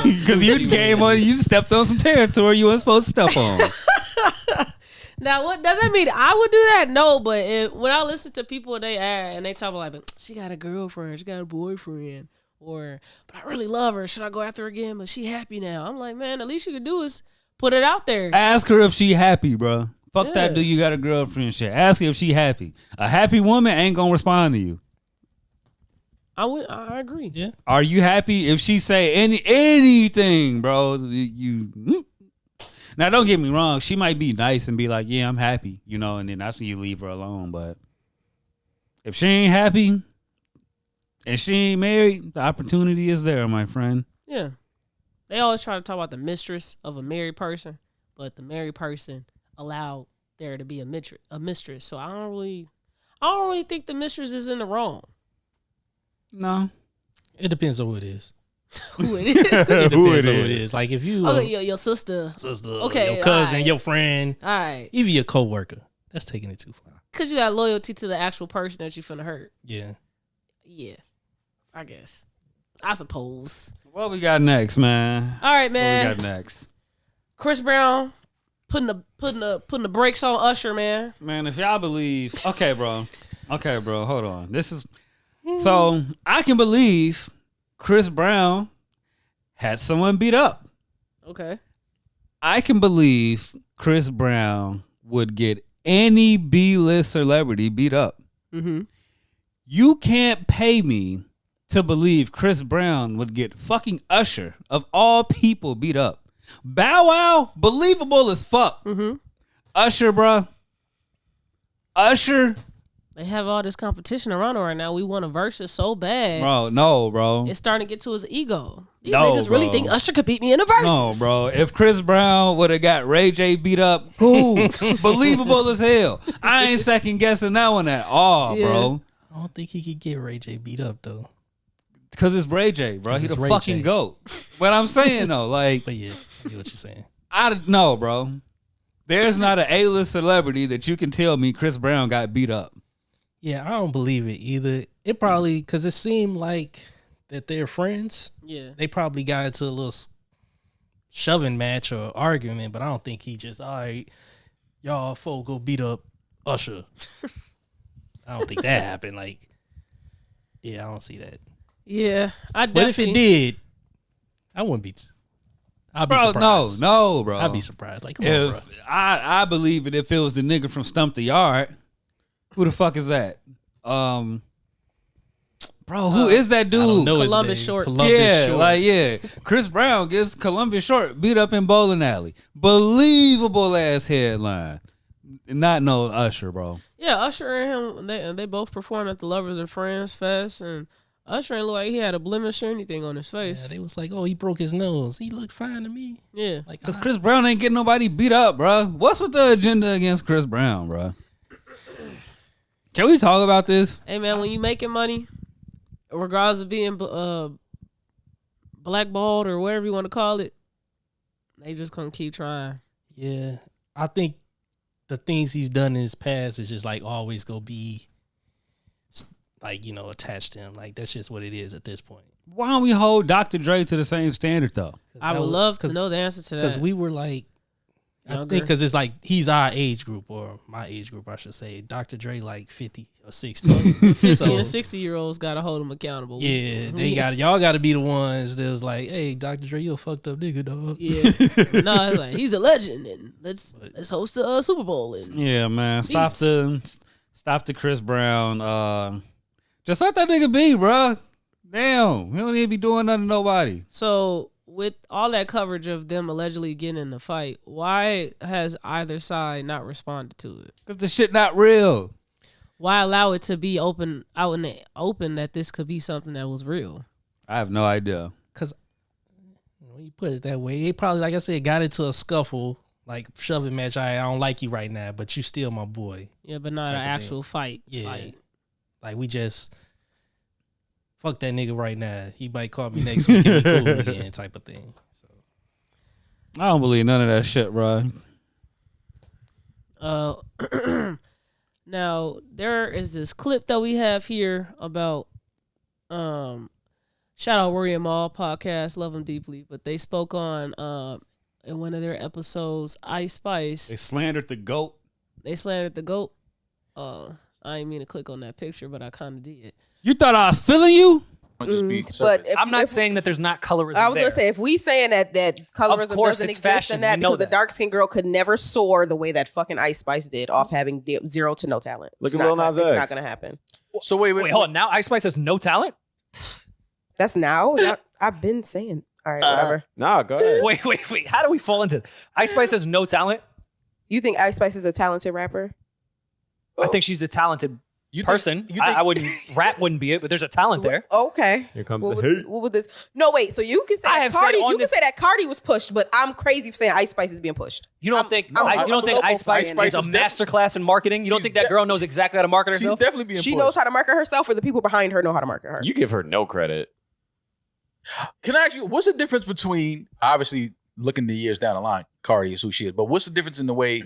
Because you stepped on some territory you weren't supposed to step on. Now, what does that mean? I would do that? No, but when I listen to people and they talk about like, she got a girlfriend, she got a boyfriend, or but I really love her. Should I go after her again? But she happy now. I'm like, man, the least you could do is put it out there. Ask her if she happy, bro. Fuck that. Do you got a girlfriend? Shit. Ask her if she happy. A happy woman ain't gonna respond to you. I agree. Yeah. Are you happy if she say anything, bro? Now, don't get me wrong. She might be nice and be like, yeah, I'm happy, and then that's when you leave her alone. But if she ain't happy and she ain't married, the opportunity is there, my friend. Yeah. They always try to talk about the mistress of a married person, but the married person allowed there to be a mistress. So I don't really think the mistress is in the wrong. No. It depends on who it is. Who it is. It depends on who it is. Like if you your sister. Okay, your cousin, your friend, all right, even your coworker. That's taking it too far. Cause you got loyalty to the actual person that you finna hurt. Yeah. I guess. I suppose. What we got next, man? All right, man. What we got next? Chris Brown putting the brakes on Usher, man. Man, if y'all believe, okay, bro, hold on. This is so I can believe Chris Brown had someone beat up. Okay. I can believe Chris Brown would get any B-list celebrity beat up. Mm-hmm. You can't pay me to believe Chris Brown would get fucking Usher, of all people, beat up. Bow Wow, believable as fuck. Mm-hmm. Usher, bro. Usher. They have all this competition around him right now. We want a versus so bad. Bro, no, bro. It's starting to get to his ego. These No, niggas really bro. think Usher could beat me in a versus. No, bro. If Chris Brown would have got Ray J beat up, who? Believable as hell. I ain't second guessing that one at all, bro. I don't think he could get Ray J beat up though. Because it's Ray J, bro. He the Ray fucking J. GOAT. What I'm saying, though, like, But yeah, I get what you're saying. I know, bro. There's not an A-list celebrity that you can tell me Chris Brown got beat up. Yeah, I don't believe it either. It probably, because it seemed like that they're friends. Yeah. They probably got into a little shoving match or argument, but I don't think he just, all right, y'all folk go beat up Usher. I don't think that happened. Like, yeah, I don't see that. Yeah, I But definitely. if it did, I wouldn't be. I'd be Bro, surprised. no, bro. I'd be surprised. Like, come on, bro. If I believe it if it was the nigga from Stump the Yard. Who the fuck is that? Bro, who is that dude? I don't know his Columbus name. Short. Columbus Short. Chris Brown gets Columbus Short beat up in bowling alley. Believable ass headline. Not no Usher, bro. Yeah, Usher and him, they both performed at the Lovers and Friends Fest, and Usher ain't look like he had a blemish or anything on his face. Yeah, they was like, oh, he broke his nose. He looked fine to me. Yeah. Like, Because Chris Brown ain't getting nobody beat up, bro. What's with the agenda against Chris Brown, bro? Can we talk about this? Hey, man, when you making money, regardless of being blackballed or whatever you want to call it, they just gonna keep trying. yeah, I think the things he's done in his past is just like always gonna be like, attached to him. Like that's just what it is at this point. Why don't we hold Dr. Dre to the same standard though? I would love to know the answer to that. Because we were like, I think because it's like he's our age group, or my age group, I should say. Dr. Dre like 50 or 60. 50 and 60-year-olds got to hold him accountable. Yeah, y'all got to be the ones that's like, hey, Dr. Dre, you a fucked up nigga, dog. Yeah, no, like he's a legend, and let's host a Super Bowl. And yeah, man, stop the Chris Brown. Just let that nigga be, bro. Damn, he don't need to be doing nothing to nobody. So, with all that coverage of them allegedly getting in the fight, why has either side not responded to it? Because the shit not real. Why allow it to be out in the open that this could be something that was real? I have no idea. Because when you put it that way, they probably, like I said, got into a scuffle, like shoving match. I don't like you right now, but you still my boy. Yeah, but not an actual fight. Yeah, fight. Like we just fuck that nigga right now. He might call me next week and be cool again, type of thing. So. I don't believe none of that shit, bro. Now there is this clip that we have here about shout out Worry 'em All podcast, love them deeply, but they spoke on in one of their episodes Ice Spice. They slandered the GOAT. I didn't mean to click on that picture, but I kind of did. You thought I was feeling you? But I'm not saying that there's not colorism. I was gonna say, if we saying that colorism doesn't exist fashion, in that, because a dark skinned girl could never soar the way that fucking Ice Spice did off having zero to no talent. Look at Lil Nas X. It's not gonna happen. So wait, hold on. Now Ice Spice has no talent? That's now. I've been saying. All right, whatever. Nah, go ahead. Wait. How do we fall into this? Ice Spice has no talent? You think Ice Spice is a talented rapper? I think she's a talented person. I wouldn't. Rap wouldn't be it, but there's a talent there. Okay. Here comes the hate. What would this? No, wait. So you can say that Cardi. You can say that Cardi was pushed, but I'm crazy for saying Ice Spice is being pushed. You don't think Ice Spice is a masterclass in marketing? You don't think that girl knows exactly how to market herself? She's definitely being pushed. She knows how to market herself, or the people behind her know how to market her. You give her no credit. Can I ask you, what's the difference between, obviously, looking the years down the line, Cardi is who she is, but what's the difference in the way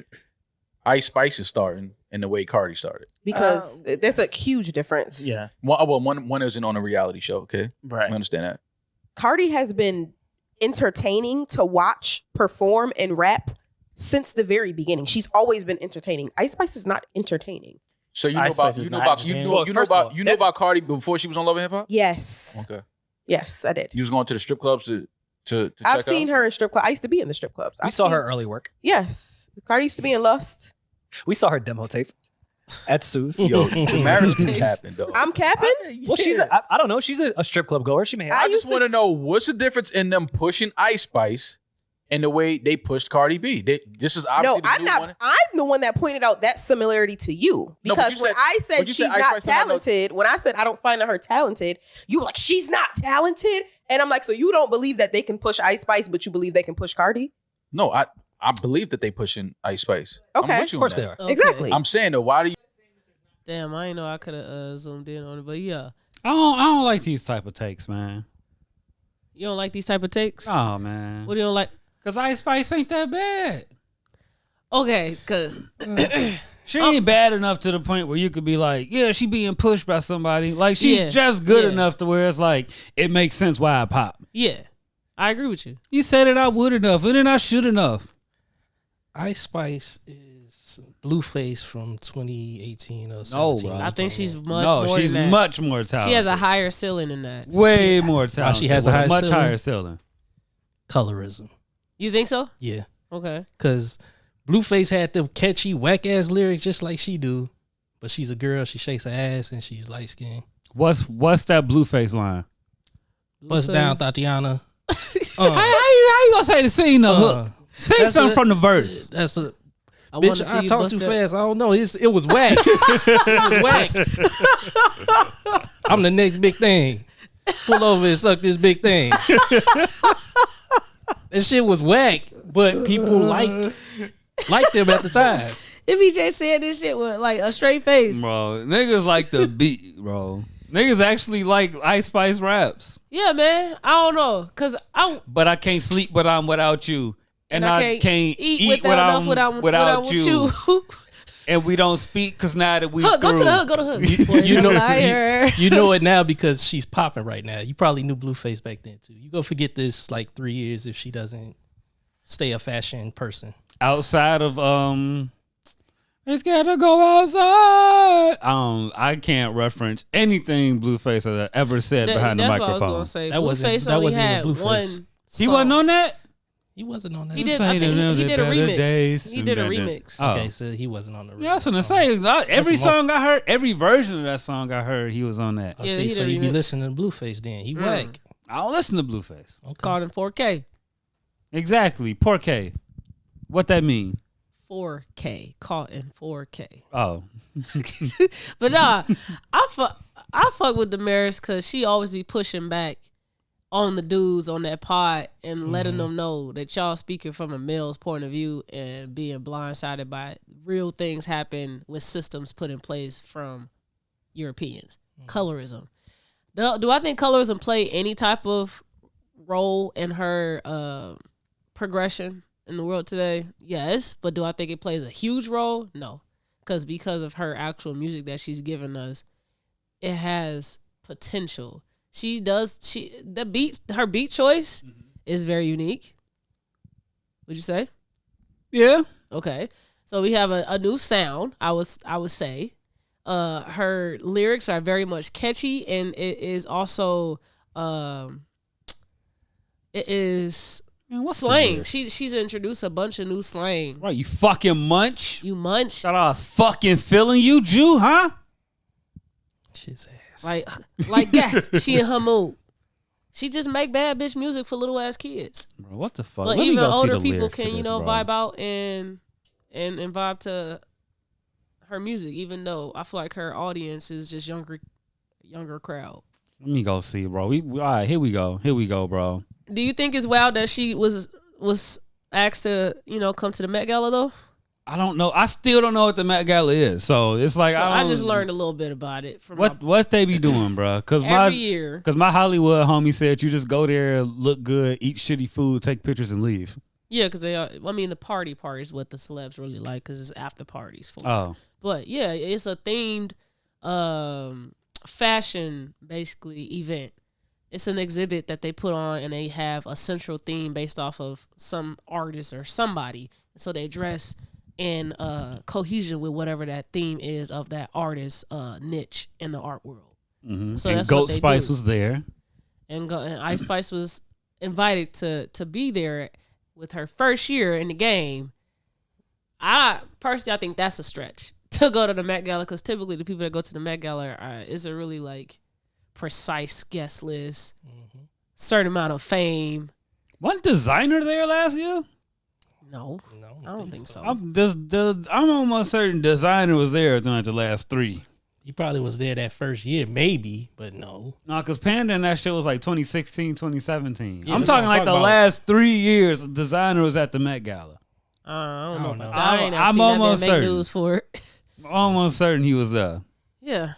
Ice Spice is starting and the way Cardi started? Because there's a huge difference. Yeah. One isn't on a reality show, okay? Right. I understand that. Cardi has been entertaining to watch, perform, and rap since the very beginning. She's always been entertaining. Ice Spice is not entertaining. So you know about Cardi before she was on Love and Hip Hop? Yes. Okay. Yes, I did. You was going to the strip clubs to I've seen her in strip clubs. I used to be in the strip clubs. We saw her early work. Yes. Cardi used to be in Lust. We saw her demo tape at Sue's. Yo, Tamara's been capping, though. I'm capping? Well, I don't know. She's a strip club goer. She may have. I just want to know, what's the difference in them pushing Ice Spice and the way they pushed Cardi B? This is obviously the new one. I'm the one that pointed out that similarity to you. Because when I said she's not talented, when I said I don't find her talented, you were like, she's not talented? And I'm like, so you don't believe that they can push Ice Spice, but you believe they can push Cardi? No, I believe that they pushing Ice Spice. Okay. Of course they are. Okay. Exactly. I'm saying though, why do you? Damn, I didn't know I could have zoomed in on it, but yeah. I don't like these type of takes, man. You don't like these type of takes? Oh, man. What do you don't like? Because Ice Spice ain't that bad. Okay, because she ain't bad enough to the point where you could be like, yeah, she being pushed by somebody. Like, she's just good enough to where it's like, it makes sense why I pop. Yeah, I agree with you. You said it, I would enough, and then I should enough. Ice Spice is Blueface from 2018 or 17. No, bro. I think she's much more she's than that. much more talented. She has a higher ceiling than that. Way more talented. She has a much higher ceiling. Colorism. You think so? Yeah. Okay. Because Blueface had them catchy, whack-ass lyrics just like she do. But she's a girl. She shakes her ass and she's light-skinned. What's that Blueface line? Bust down, Tatiana. How you gonna say the scene the hook? Say something from the verse. That's a Bitch, I talk too fast. I don't know. It was whack. It was whack. I'm the next big thing. Pull over and suck this big thing. That shit was whack, but people liked them at the time. MJ said this shit with like a straight face. Bro, niggas like the beat, bro. Niggas actually like Ice Spice raps. Yeah, man. I don't know. But I can't sleep when I'm without you. and I can't eat without you. And we don't speak because now that we go to the hood, go to the hood. You know it now because she's popping right now. You probably knew Blueface back then too. You go forget this like 3 years if she doesn't stay a fashion person. Outside of it's gotta go outside. I can't reference anything Blueface has ever said behind the microphone. That's what I was gonna say. Blueface only had Blueface. one song. He wasn't on that? He wasn't on that. He did. I think he did a remix. He did a remix. Oh. Okay, so he wasn't on the remix. Yeah, I was gonna say every song I heard, every version of that song I heard, he was on that. Oh, see, so you be listening to Blueface then. He whack. I don't listen to Blueface. Okay. Called in 4K. Exactly. Porqué. What that mean? 4K. Caught in 4K. Oh. But nah, I fuck with Damaris because she always be pushing back on the dudes on that pod and letting them know that y'all speaking from a male's point of view and being blindsided by real things happen with systems put in place from Europeans. Colorism. Do I think colorism play any type of role in her progression in the world today? Yes. But do I think it plays a huge role? No. Because of her actual music that she's given us, it has potential. Her beat choice is very unique. Would you say? Yeah. Okay. So we have a new sound, I would say. Her lyrics are very much catchy, and it is also it is slang. She's introduced a bunch of new slang. Right, you fucking munch. You munch. Thought I was fucking feeling you, Jew, huh? Shit's ass. Like that. She in her mood. She just make bad bitch music for little ass kids. Bro, what the fuck? But even older people can, vibe out and vibe to her music, even though I feel like her audience is just younger crowd. Let me go see, bro. All right, here we go, bro. Do you think it's wild that she was asked to, come to the Met Gala though? I don't know. I still don't know what the Met Gala is. So it's like I just learned a little bit about it from what they be doing, bro. Because every year, because my Hollywood homie said you just go there, look good, eat shitty food, take pictures, and leave. Yeah, because the party part is what the celebs really like because it's after parties for. Oh, but yeah, it's a themed fashion basically event. It's an exhibit that they put on, and they have a central theme based off of some artist or somebody. So they dress in cohesion with whatever that theme is of that artist's niche in the art world. Mm-hmm. So and that's Goat what they Spice do. was there, and Ice Spice was invited to be there with her first year in the game. I think that's a stretch to go to the Met Gala because typically the people that go to the Met Gala is a really like precise guest list, certain amount of fame. Wasn't designer there last year? No, I don't think so. I'm almost certain designer was there throughout the last 3. He probably was there that first year, maybe, but no. No, because Panda and that shit was like 2016, 2017. Yeah, I'm talking like the last 3 years, designer was at the Met Gala. I don't know. I'm almost certain. News for it. Almost certain he was there. Yeah.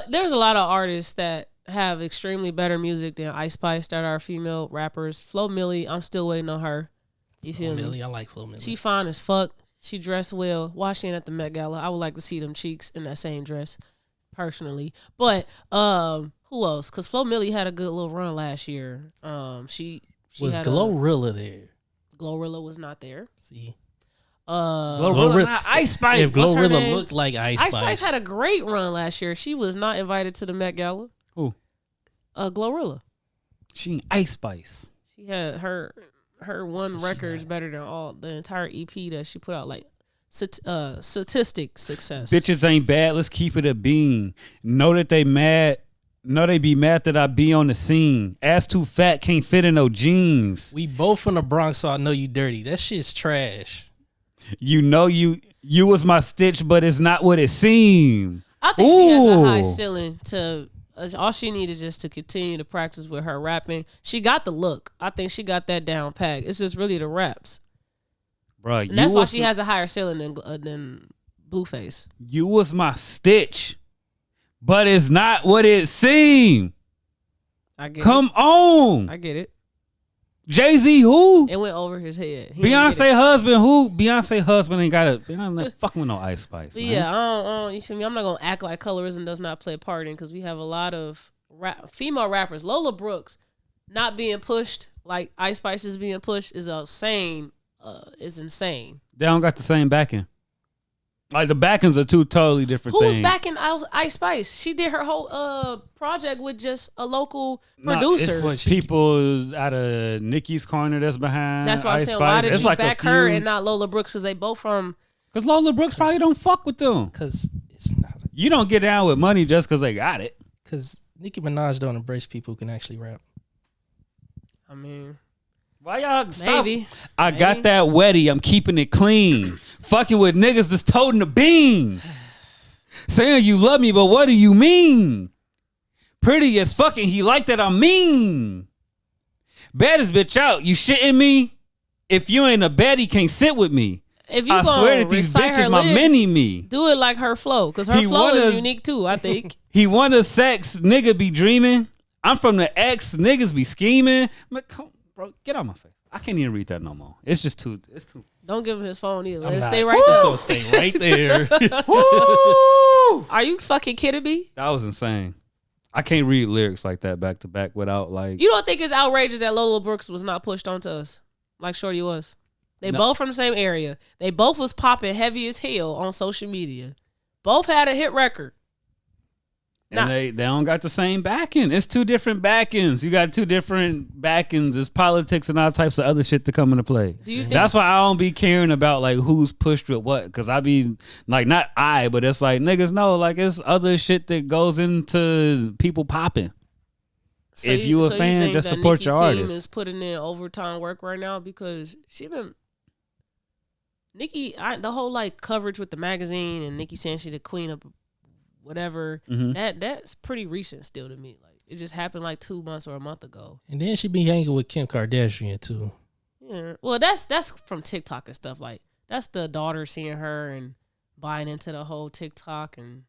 There's a lot of artists that have extremely better music than Ice Spice that are female rappers. Flo Milli, I'm still waiting on her. You feel me? Millie, I like Flo Milli. She fine as fuck. She dressed well. Why she ain't at the Met Gala? I would like to see them cheeks in that same dress, personally. But who else? Because Flo Milli had a good little run last year. She was had Glorilla there? Glorilla was not there. See, Glorilla, not Ice Spice. If Glorilla looked like Ice Spice. Ice Spice had a great run last year. She was not invited to the Met Gala. Who? Glorilla. She ain't Ice Spice. She had her one record's better than all the entire EP that she put out. Like statistic success. Bitches ain't bad. Let's keep it a bean. Know that they mad. Know they be mad that I be on the scene. Ass too fat, can't fit in no jeans. We both from the Bronx, so I know you dirty. That shit's trash. You know you was my stitch, but it's not what it seemed. I think she has a high ceiling to. All she needed just to continue to practice with her rapping. She got the look. I think she got that down pat. It's just really the raps. Bro, and that's why she has a higher ceiling than Blueface. You was my stitch, but it's not what it seemed. I get Come on. I get it. Jay-Z who? It went over his head. Beyonce husband who? Beyonce husband ain't got a fucking with no Ice Spice. Man. Yeah, I don't, you feel me? I'm not gonna act like colorism does not play a part in because we have a lot of female rappers. Lola Brooks not being pushed like Ice Spice is being pushed is insane. They don't got the same backing. Like the backings are two totally different things. Who's backing Ice Spice? She did her whole project with just a local producer. It's people out of Nicki's corner that's behind. That's why I'm Ice saying. Spice. Why did it's you like back her and not Lola Brooks? Because they both from. Because Lola Brooks probably don't fuck with them. Because it's not. You don't get down with money just because they got it. Because Nicki Minaj don't embrace people who can actually rap. I mean. Why y'all stop? Maybe. I got that wetty. I'm keeping it clean. Fucking with niggas that's toting the bean. Saying you love me, but what do you mean? Pretty as fucking, he like that I'm mean. Baddest bitch out. You shitting me? If you ain't a baddie, can't sit with me. If you I swear that these bitches my mini me. Do it like her flow, because her flow is unique too, I think. He wanna sex, nigga be dreaming. I'm from the X, niggas be scheming. Bro, get out my face. I can't even read that no more. It's just too. It's too. Don't give him his phone either. Let's stay right there. there. It's gonna stay right there. Are you fucking kidding me? That was insane. I can't read lyrics like that back to back without like. You don't think it's outrageous that Lola Brooks was not pushed onto us like Shorty was? They both from the same area. They both was popping heavy as hell on social media. Both had a hit record. And they don't got the same backing. It's two different backings. You got two different backings. It's politics and all types of other shit to come into play. Do you think that's why I don't be caring about like who's pushed with what. Because I be like, not I, but it's like niggas know like it's other shit that goes into people popping. So if you a fan, just support your artist. Team is putting in overtime work right now because the whole like coverage with the magazine and Nicki saying she the queen of whatever, that's pretty recent still to me. Like it just happened like 2 months or a month ago. And then she be hanging with Kim Kardashian too. Yeah, well that's from TikTok and stuff. Like that's the daughter seeing her and buying into the whole TikTok and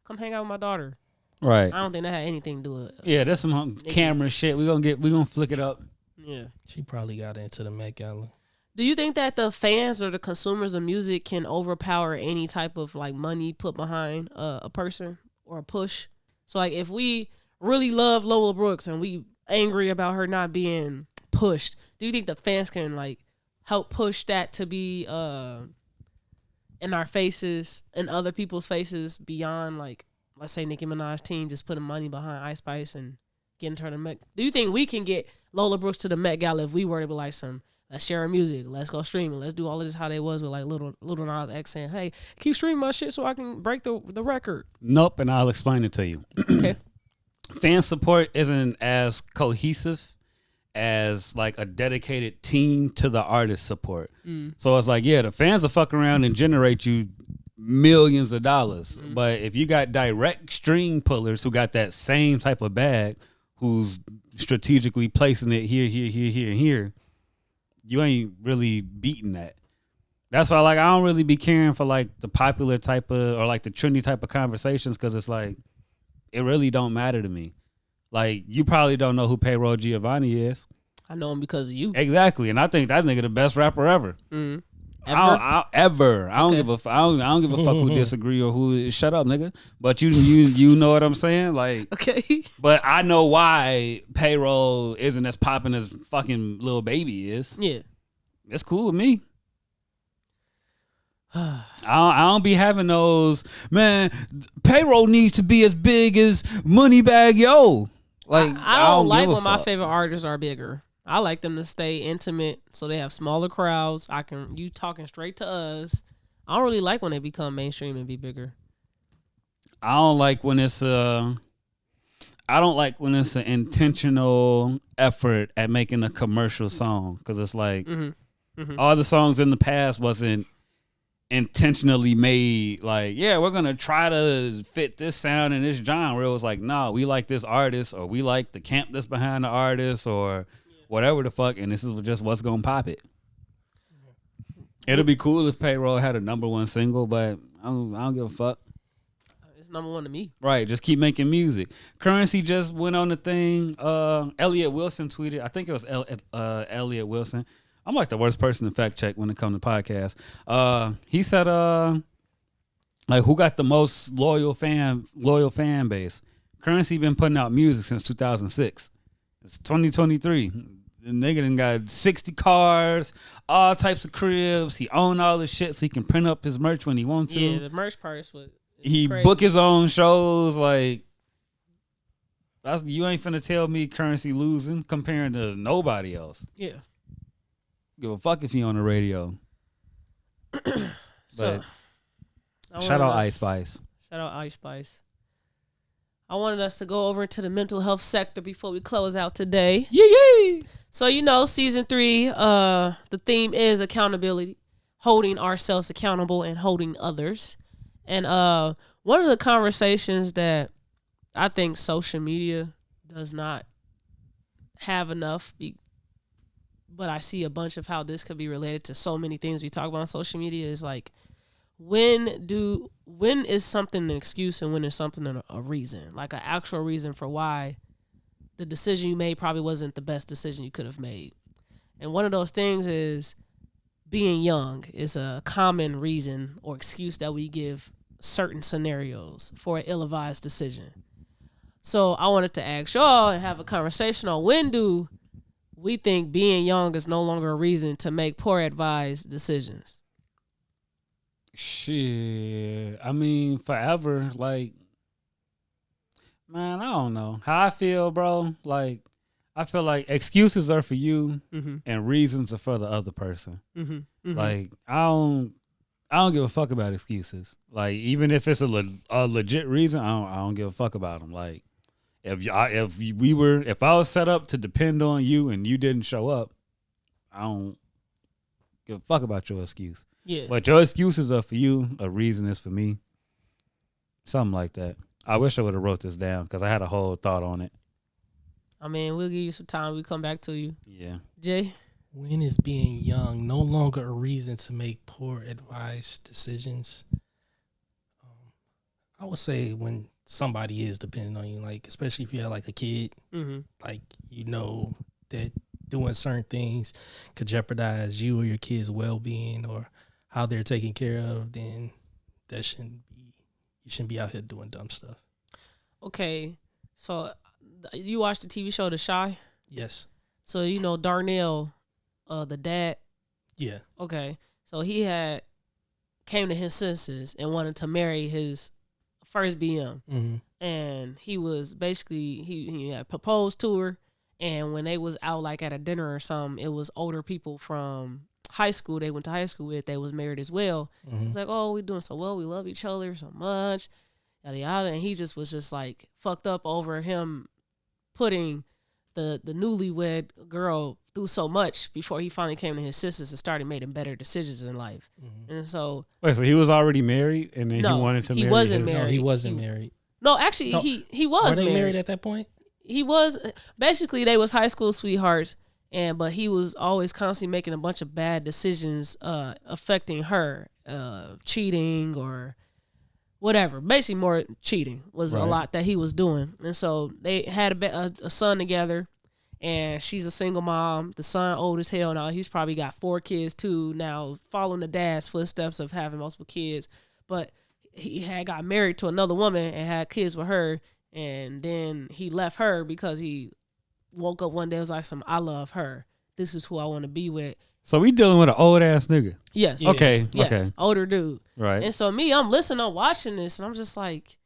come hang out with my daughter. Right. I don't think that had anything to do with. Yeah, that's some camera shit. We gonna flick it up. Yeah, she probably got into the Met Gala. Do you think that the fans or the consumers of music can overpower any type of like money put behind a person or a push? So like if we really love Lola Brooks and we angry about her not being pushed, do you think the fans can like help push that to be in our faces and other people's faces beyond like, let's say Nicki Minaj team just putting money behind Ice Spice and getting her to Met? Do you think we can get Lola Brooks to the Met Gala if we were to be like let's share our music, let's go streaming, let's do all of this how they was with like Little Nas X saying, hey, keep streaming my shit so I can break the record? Nope, and I'll explain it to you. Okay. Fan support isn't as cohesive as like a dedicated team to the artist support. So it's like, yeah, the fans will fuck around and generate you millions of dollars. But if you got direct string pullers who got that same type of bag, who's strategically placing it here, and here, you ain't really beating that. That's why like I don't really be caring for like the popular type of or like the trendy type of conversations because it's like it really don't matter to me. Like you probably don't know who Payroll Giovanni is. I know him because of you. Exactly, and I think that nigga the best rapper ever. Ever? I don't give a fuck who disagree or who. Shut up, nigga. But you know what I'm saying? Like, okay. But I know why Payroll isn't as popping as fucking Lil Baby is. Yeah, it's cool with me. I don't be having those, man. Payroll needs to be as big as Moneybagg Yo. Like I don't like when my favorite artists are bigger. I like them to stay intimate so they have smaller crowds. You talking straight to us. I don't really like when they become mainstream and be bigger. I don't like when it's an intentional effort at making a commercial song because it's like all the songs in the past wasn't intentionally made like, yeah, we're gonna try to fit this sound in this genre. It was like, no, we like this artist or we like the camp that's behind the artist or whatever the fuck, and this is just what's gonna pop it. It'll be cool if Payroll had a #1 single, but I don't give a fuck. number one to me. Right, just keep making music. Currency just went on the thing. Elliot Wilson tweeted. I think it was Elliot Wilson. I'm like the worst person to fact check when it comes to podcasts. He said, like, who got the most loyal fan base? Currency been putting out music since 2006. It's 2023. The nigga done got 60 cars, all types of cribs. He own all the shit so he can print up his merch when he wants to. Yeah, the merch part is what. He crazy. book his own shows. Like, you ain't finna tell me Currency losing comparing to nobody else. Yeah. Give a fuck if he on the radio. So, but shout out Ice Spice. Shout out Ice Spice. I wanted us to go over to the mental health sector before we close out today. Yeah. So, season 3, the theme is accountability, holding ourselves accountable and holding others. And one of the conversations that I think social media does not have enough, but I see a bunch of how this could be related to so many things we talk about on social media is like, when is something an excuse and when is something a reason, like an actual reason for why the decision you made probably wasn't the best decision you could have made. And one of those things is being young is a common reason or excuse that we give certain scenarios for an ill-advised decision. So I wanted to ask y'all and have a conversation on when do we think being young is no longer a reason to make poor advised decisions? Shit. I mean, forever. Like, man, I don't know how I feel, bro. Like, I feel like excuses are for you and reasons are for the other person. Like, I don't give a fuck about excuses. Like, even if it's a legit reason, I don't give a fuck about them. Like, if I was set up to depend on you and you didn't show up, I don't give a fuck about your excuse. Yeah. But your excuses are for you. A reason is for me. Something like that. I wish I would have wrote this down because I had a whole thought on it. I mean, we'll give you some time. We'll come back to you. Yeah. Jay? When is being young no longer a reason to make poor advised decisions? I would say when somebody is depending on you, like especially if you have like a kid, like that doing certain things could jeopardize you or your kid's well-being or how they're taken care of, then you shouldn't be out here doing dumb stuff. Okay, so you watched the TV show The Chi? Yes. So Darnell, the dad. Yeah. Okay, so he came to his senses and wanted to marry his first BM, and he was basically he had proposed to her, and when they was out like at a dinner or something, it was older people from high school they went to high school with. They was married as well. It's like, oh, we doing so well. We love each other so much. Yada yada. And he just was just like fucked up over him putting the newlywed girl through so much before he finally came to his senses and started making better decisions in life. And so wait, so he was already married and then he wanted to marry wasn't his... married. No, he wasn't married. No, actually, he was Were they married. married at that point? He was basically they was high school sweethearts, but he was always constantly making a bunch of bad decisions affecting her, cheating or whatever. Basically, more cheating was a lot that he was doing, and so they had a son together. And she's a single mom. The son old as hell now. He's probably got 4 kids too now, following the dad's footsteps of having multiple kids. But he had got married to another woman and had kids with her. And then he left her because he woke up one day and was like, I love her. This is who I want to be with. So we dealing with an old ass nigga. Yes. Okay. Yes. Okay. Older dude. Right. And so I'm listening, I'm watching this, and I'm just like,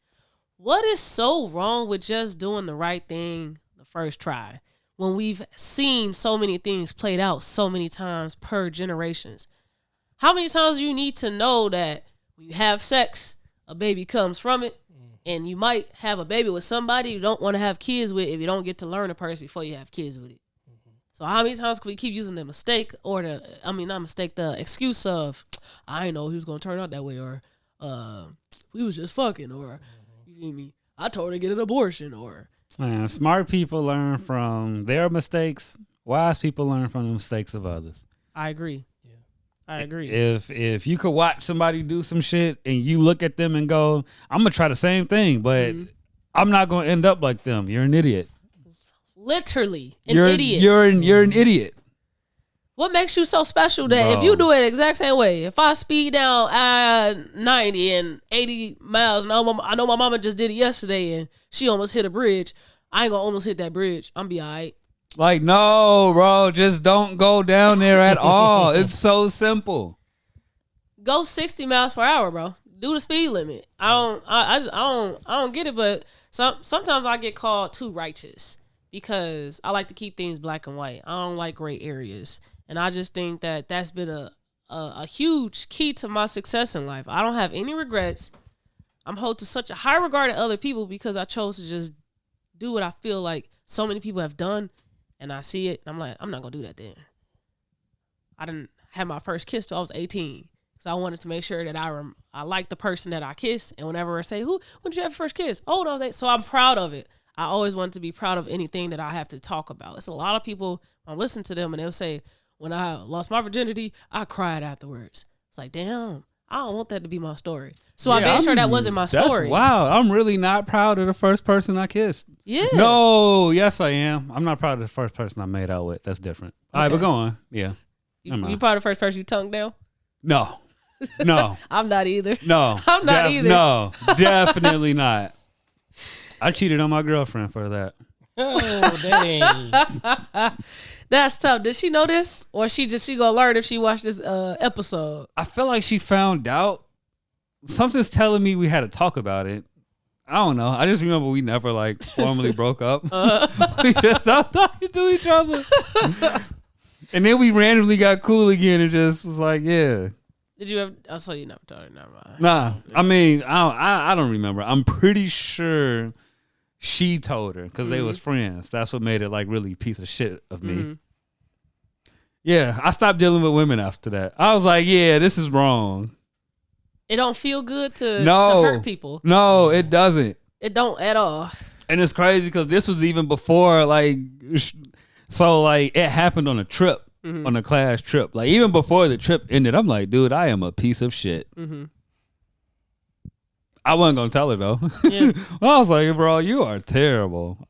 what is so wrong with just doing the right thing the first try? When we've seen so many things played out so many times per generations. How many times do you need to know that when you have sex, a baby comes from it, and you might have a baby with somebody you don't want to have kids with if you don't get to learn a person before you have kids with it? So how many times can we keep using the mistake or the excuse of, I didn't know he was going to turn out that way, or we was just fucking, or you feel me? I told her to get an abortion, or... Man, smart people learn from their mistakes. Wise people learn from the mistakes of others. I agree. Yeah. I agree. If you could watch somebody do some shit and you look at them and go, I'm gonna try the same thing, but I'm not gonna end up like them. You're an idiot. Literally, an idiot. You're an idiot. What makes you so special that if you do it the exact same way, if I speed down 90 and 80 miles, and I know my mama just did it yesterday and she almost hit a bridge, I ain't gonna almost hit that bridge. I'm be all right. Like, no, bro, just don't go down there at all. It's so simple. Go 60 miles per hour, bro. Do the speed limit. I don't get it, but sometimes I get called too righteous because I like to keep things black and white. I don't like gray areas, and I just think that that's been a huge key to my success in life. I don't have any regrets. I'm held to such a high regard in other people because I chose to just do what I feel like so many people have done. And I see it, and I'm like, I'm not going to do that then. I didn't have my first kiss till I was 18. So I wanted to make sure that I liked the person that I kissed. And whenever I say, when did you have your first kiss? Oh, when I was 8. So I'm proud of it. I always wanted to be proud of anything that I have to talk about. It's a lot of people, I listen to them, and they'll say, when I lost my virginity, I cried afterwards. It's like, damn, I don't want that to be my story. So I made sure that wasn't my story. Wow, I'm really not proud of the first person I kissed. Yeah. No, yes I am. I'm not proud of the first person I made out with. That's different. All right, but go on. Yeah. You proud of the first person you tongued down? No. I'm not either. No. I'm not either. No, definitely not. I cheated on my girlfriend for that. Oh, dang. That's tough. Did she know this? Or she gonna learn if she watched this episode? I feel like she found out. Something's telling me we had to talk about it. I don't know. I just remember we never like formally broke up. We just stopped talking to each other. And then we randomly got cool again and just was like, yeah. Did you ever? I saw you never told her. Never mind. Nah. I mean, I don't remember. I'm pretty sure she told her because they was friends. That's what made it like really piece of shit of me. Yeah. I stopped dealing with women after that. I was like, yeah, this is wrong. It don't feel good to hurt people. No, it doesn't. It don't at all. And it's crazy because this was even before, like, so, like, it happened on a trip, on a class trip. Like, even before the trip ended, I'm like, dude, I am a piece of shit. I wasn't going to tell her, though. Yeah. I was like, bro, you are terrible.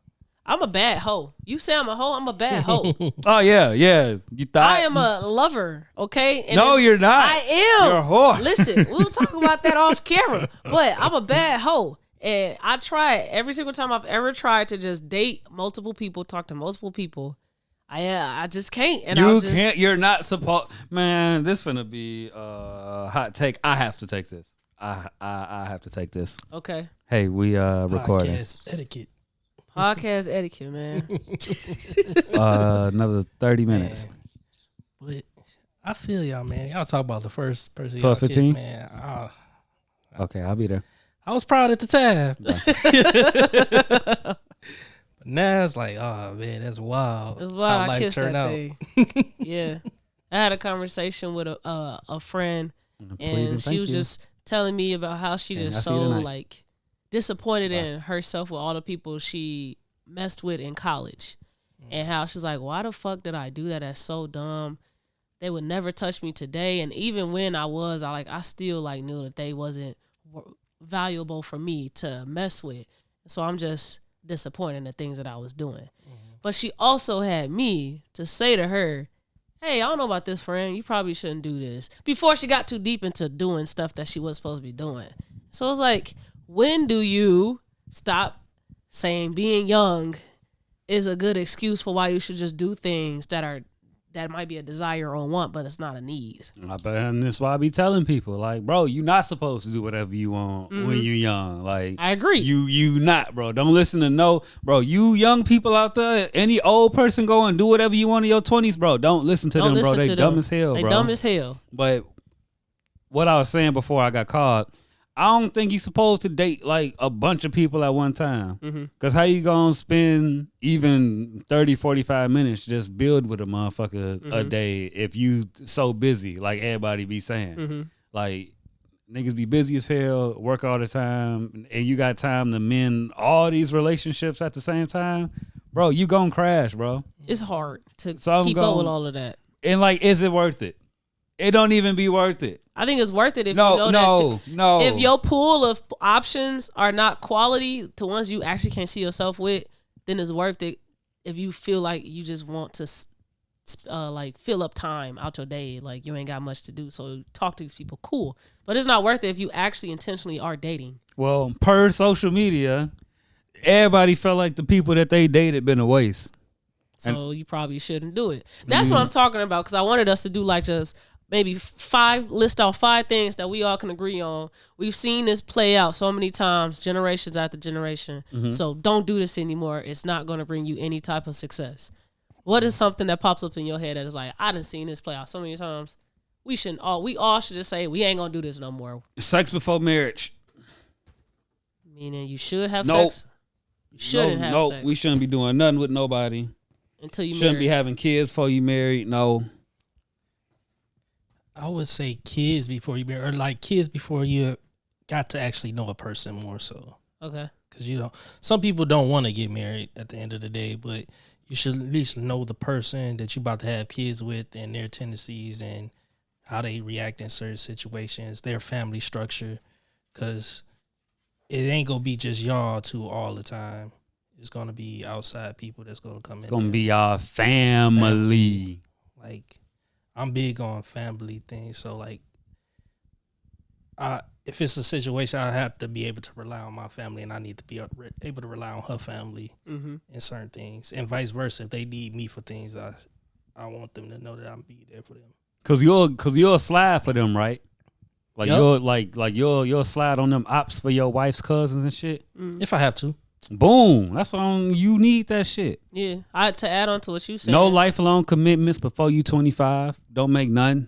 I'm a bad hoe. You say I'm a hoe, I'm a bad hoe. Oh, yeah. You thought? I am a lover, okay? And no, you're not. I am. You're a whore. Listen, we'll talk about that off camera. But I'm a bad hoe. And I try every single time I've ever tried to just date multiple people, talk to multiple people. I just can't. And you can't. You're not supposed. Man, this finna be a hot take. I have to take this. I have to take this. Okay. Hey, we recording. Podcast etiquette. Podcast etiquette, man. Another 30 minutes. Man. But I feel y'all, man. Y'all talk about the first person 12, y'all 15? kissed, man. Okay, I'll be there. I was proud at the time. But now it's like, oh, man, that's wild. It's wild. I kissed that thing. Yeah. I had a conversation with a friend, and she was just telling me about how she just so, like, disappointed in herself with all the people she messed with in college, and how she's like, why the fuck did I do that? That's so dumb. They would never touch me today, and even when I still like knew that they wasn't valuable for me to mess with. So I'm just disappointed in the things that I was doing. But she also had me to say to her, hey, I don't know about this, friend. You probably shouldn't do this, before she got too deep into doing stuff that she was supposed to be doing. So it's like, when do you stop saying being young is a good excuse for why you should just do things that might be a desire or want, but it's not a need? And that's why I be telling people, like, bro, you're not supposed to do whatever you want when you're young. Like, I agree. You not, bro. Don't listen to bro. You young people out there, any old person go and do whatever you want in your 20s, bro. Don't listen to them, bro. They dumb as hell, bro. They dumb as hell. But what I was saying before I got caught, I don't think you're supposed to date like a bunch of people at one time. Because how you going to spend even 30, 45 minutes just build with a motherfucker a day if you so busy, like everybody be saying. Like, niggas be busy as hell, work all the time, and you got time to mend all these relationships at the same time. Bro, you gonna crash, bro. It's hard to keep up with all of that. And like, is it worth it? It don't even be worth it. I think it's worth it if you know no. If your pool of options are not quality to ones you actually can't see yourself with, then it's worth it. If you feel like you just want to like fill up time out your day, like you ain't got much to do, so talk to these people, cool. But it's not worth it if you actually intentionally are dating. Well, per social media, everybody felt like the people that they dated been a waste. So you probably shouldn't do it. That's what I'm talking about, because I wanted us to do like just maybe list off 5 things that we all can agree on. We've seen this play out so many times, generations after generation. So don't do this anymore. It's not going to bring you any type of success. What is something that pops up in your head that is like, I done seen this play out so many times? We all should just say, we ain't going to do this no more. Sex before marriage. Meaning you should have sex? You shouldn't have sex. We shouldn't be doing nothing with nobody. Until you shouldn't be having kids before you married. No. I would say kids before you marry, or like kids before you got to actually know a person more so. Okay. Because, some people don't want to get married at the end of the day, but you should at least know the person that you're about to have kids with and their tendencies and how they react in certain situations, their family structure, because it ain't going to be just y'all two all the time. It's going to be outside people that's going to come in. It's going to be our family. Like, I'm big on family things, so like, if it's a situation, I have to be able to rely on my family, and I need to be able to rely on her family in certain things, and vice versa. If they need me for things, I want them to know that I'm be there for them. Cause you'll slide for them, right? Like you'll slide on them ops for your wife's cousins and shit. If I have to. Boom. That's what you need that shit. Yeah. To add on to what you said. No lifelong commitments before you 25. Don't make none.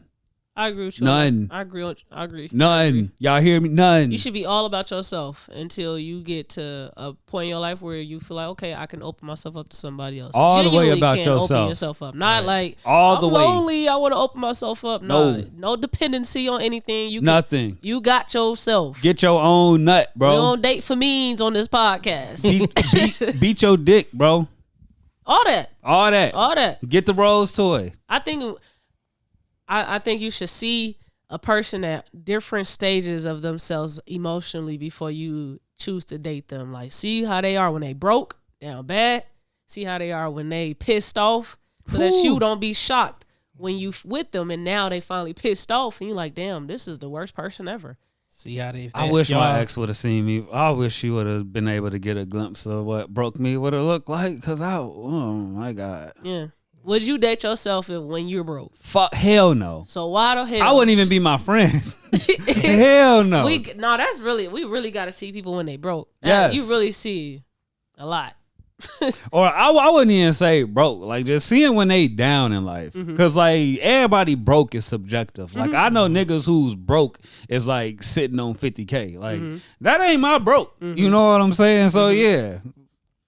I agree with you. None. I agree. None. Y'all hear me? None. You should be all about yourself until you get to a point in your life where you feel like, okay, I can open myself up to somebody else. All the way about yourself. yourself. Open yourself up. Not like, all I'm the way. lonely, I want to open myself up. No dependency on anything. Nothing. You got yourself. Get your own nut, bro. We don't date for means on this podcast. Beat your dick, bro. All that. Get the rose toy. I think you should see a person at different stages of themselves emotionally before you choose to date them. Like, see how they are when they broke, down bad. See how they are when they pissed off, so that you don't be shocked when you with them and now they finally pissed off and you're like, damn, this is the worst person ever. See how they. I wish my ex would have seen me. I wish she would have been able to get a glimpse of what broke me would have looked like. Cause oh my God. Yeah. Would you date yourself when you're broke? Fuck, hell no. So why the hell? I wouldn't even be my friends. Hell no. We really got to see people when they broke. Yes. You really see a lot. Or I wouldn't even say broke. Like, just seeing when they down in life. Cause like everybody broke is subjective. Like I know niggas who's broke is like sitting on 50K. Like that ain't my broke. You know what I'm saying? So yeah.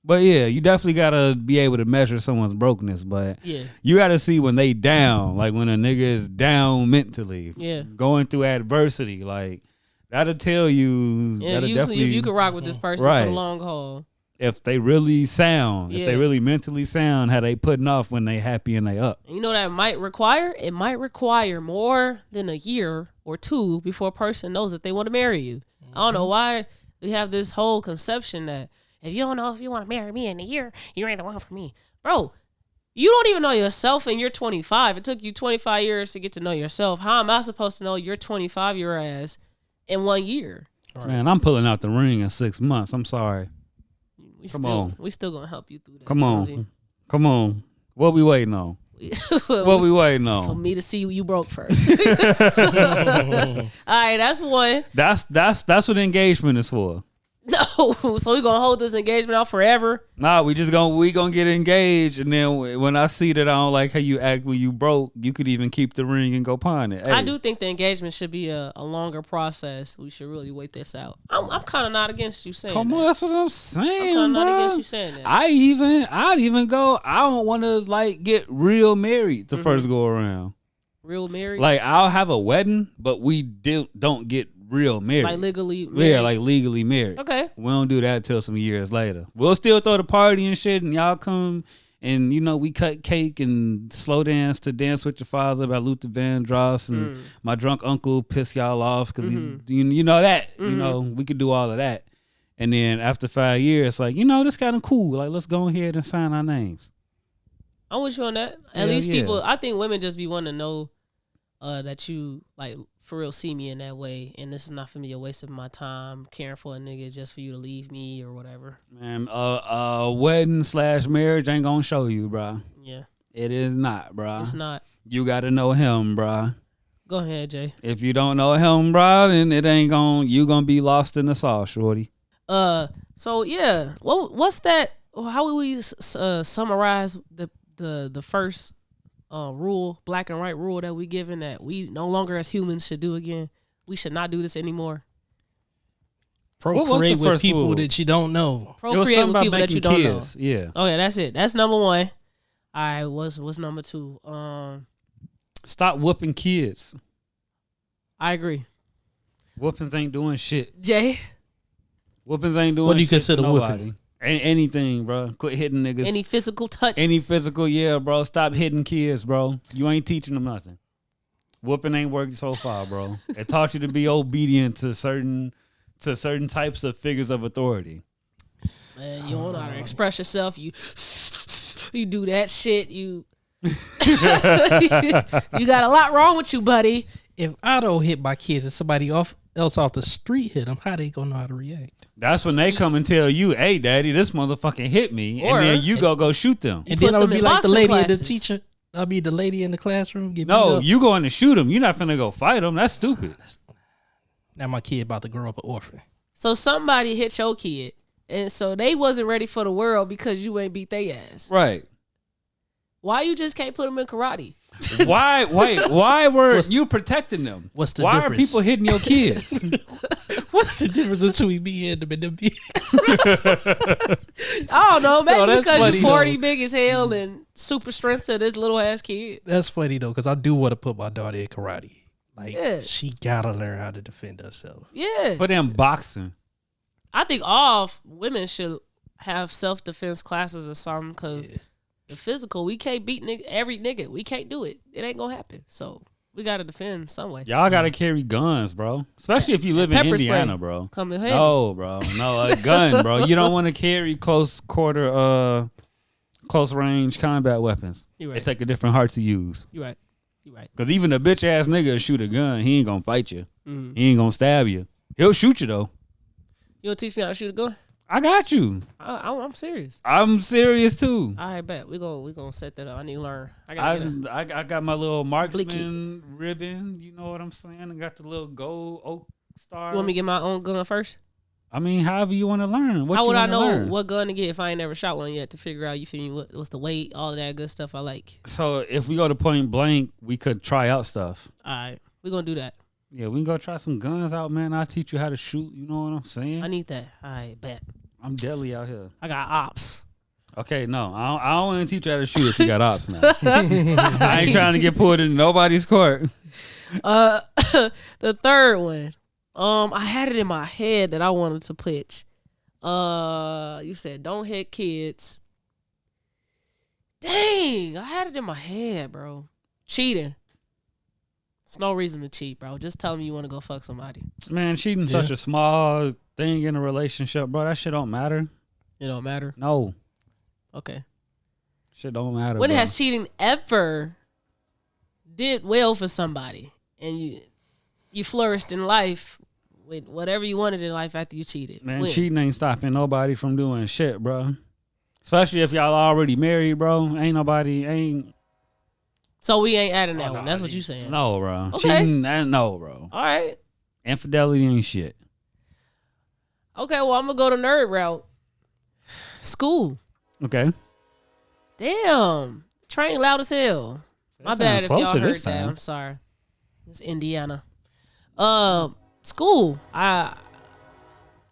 But yeah, you definitely gotta be able to measure someone's brokenness. But you gotta see when they down, like when a nigga is down mentally, going through adversity, like that'll tell you. Yeah, usually if you can rock with this person for the long haul. If they really sound, if they really mentally sound, how they putting off when they happy and they up. You know that it might require more than a year or two before a person knows that they want to marry you. I don't know why we have this whole conception that if you don't know if you want to marry me in a year, you ain't the one for me. Bro, you don't even know yourself and you're 25. It took you 25 years to get to know yourself. How am I supposed to know your 25-year ass in 1 year? Man, I'm pulling out the ring in 6 months. I'm sorry. We still going to help you through that. Come on. What we waiting on? What we waiting on? For me to see you broke first. All right, that's one. That's what engagement is for. No, so we gonna hold this engagement out forever? Nah, we gonna get engaged, and then when I see that I don't like how you act when you broke, you could even keep the ring and go pawn it. Hey. I do think the engagement should be a longer process. We should really wait this out. I'm kind of not against you saying. Come on, that's what I'm saying. I'm kind of not against you saying that. I'd even go. I don't want to like get real married the first go around. Real married? Like I'll have a wedding, but we don't get real married. Like legally married? Yeah, like legally married. Okay. We don't do that till some years later. We'll still throw the party and shit, and y'all come And we cut cake and slow dance to Dance with Your Father by Luther Vandross, and my drunk uncle piss y'all off because you know that. We could do all of that. And then after 5 years, it's like, this kind of cool. Like, let's go ahead and sign our names. I'm with you on that. At least people, I think women just be wanting to know that you like for real see me in that way, and this is not for me a waste of my time caring for a nigga just for you to leave me or whatever. Man, wedding / marriage ain't gonna show you, bro. Yeah, it is not, bro. It's not. You gotta know him, bro. Go ahead, Jay. If you don't know him, bro, then it ain't you gonna be lost in the sauce, shorty. So yeah, what's that? How would we summarize the first rule, black and white rule that we given that we no longer as humans should do again? We should not do this anymore. Procreate with people rule? That you don't know. Procreate with people that you don't know. Yeah. Okay, that's it. That's number one. All right, what's number two? Stop whooping kids. I agree. Whoopings ain't doing shit. Jay? Whoopings ain't doing shit. What do you consider whooping? Anything, bro. Quit hitting niggas. Any physical touch? Any physical, yeah, bro. Stop hitting kids, bro. You ain't teaching them nothing. Whooping ain't working so far, bro. It taught you to be obedient to certain types of figures of authority. Man, you don't know how to express yourself. You do that shit. You you got a lot wrong with you, buddy. If I don't hit my kids and somebody else off the street hit them, how they gonna know how to react? That's when they come and tell you, "Hey, daddy, this motherfucker hit me," and then you go shoot them. And then I would be like the lady and the teacher. I'll be the lady in the classroom. No, you going to shoot them. You're not finna go fight them. That's stupid. Now my kid about to grow up an orphan. So somebody hit your kid, and so they wasn't ready for the world because you ain't beat their ass. Right. Why you just can't put them in karate? Why were you protecting them? What's the difference? Why are people hitting your kids? What's the difference between me and them and them being? I don't know, maybe because you're 40 big as hell and super strength to this little ass kid. That's funny though, because I do want to put my daughter in karate. Like she gotta learn how to defend herself. Yeah. Put in boxing. I think all women should have self-defense classes or something because the physical, we can't beat every nigga. We can't do it. It ain't gonna happen. So we gotta defend some way. Y'all gotta carry guns, bro. Especially if you live in Indiana, bro. Come in handy. No, bro. No, a gun, bro. You don't want to carry close range combat weapons. You right. They take a different heart to use. You right. You right. Because even a bitch ass nigga shoot a gun, he ain't gonna fight you. He ain't gonna stab you. He'll shoot you though. You gonna teach me how to shoot a gun? I got you. I'm serious. I'm serious too. All right, bet we gonna set that up. I need to learn. I got my little marksman ribbon. You know what I'm saying? I got the little gold oak star. You want me to get my own gun first? I mean, however you want to learn. How would I know what gun to get if I ain't never shot one yet to figure out, you feel me, what's the weight, all of that good stuff I like. So if we go to point blank, we could try out stuff. All right, we're gonna do that. Yeah, we can go try some guns out, man. I'll teach you how to shoot. You know what I'm saying? I need that. All right, bet. I'm deadly out here. I got ops. Okay, no. I don't want to teach you how to shoot if you got ops now. I ain't trying to get pulled in nobody's court. The third one. I had it in my head that I wanted to pitch. You said don't hit kids. Dang, I had it in my head, bro. Cheating. There's no reason to cheat, bro. Just tell me you want to go fuck somebody. Man, cheating's such a small thing in a relationship, bro. That shit don't matter. It don't matter? No. Okay. Shit don't matter, When bro. has cheating ever did well for somebody and you flourished in life with whatever you wanted in life after you cheated? Man, cheating ain't stopping nobody from doing shit, bro. Especially if y'all already married, bro. So we ain't adding that one. That's what you saying. No, bro. Okay. Cheating, no, bro. All right. Infidelity ain't shit. Okay, well, I'm going to go the nerd route. School. Okay. Damn. Train loud as hell. My bad if y'all heard that. I'm sorry. It's Indiana. School.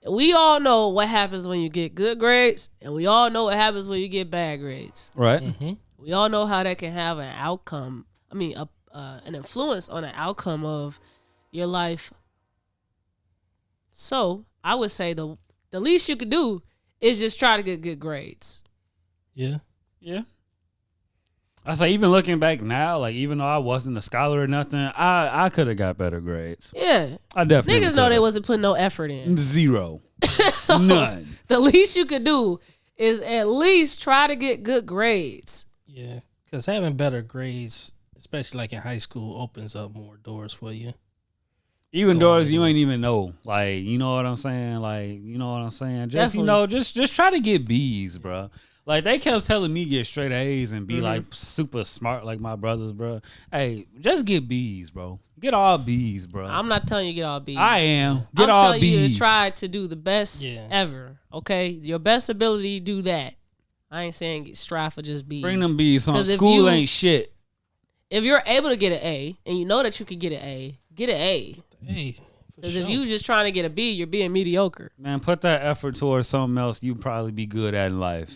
We all know what happens when you get good grades, and we all know what happens when you get bad grades. Right. Mm-hmm. We all know how that can have an outcome. I mean, an influence on the outcome of your life. So I would say the least you could do is just try to get good grades. Yeah. Yeah. I say, even looking back now, like even though I wasn't a scholar or nothing, I could have got better grades. Yeah, I definitely niggas know they wasn't putting no effort in. Zero. So None. The least you could do is at least try to get good grades. Yeah, because having better grades, especially like in high school, opens up more doors for you. Even doors you ain't even know. Like, you know what I'm saying? Like, you know what I'm saying? Just, Definitely. you know, just try to get B's, bro. Like, they kept telling me get straight A's and be, like, super smart like my brothers, bro. Hey, just get B's, bro. Get all B's, bro. I'm not telling you get all B's. I am. Get I'm all telling B's. you to try to do the best ever, okay? Your best ability, do that. I ain't saying strive for just B's. Bring them B's home. School ain't shit. If you're able to get an A and you know that you can get an A, get an A. Hey, because if you just trying to get a B, you're being mediocre. Man, put that effort towards something else you probably be good at in life.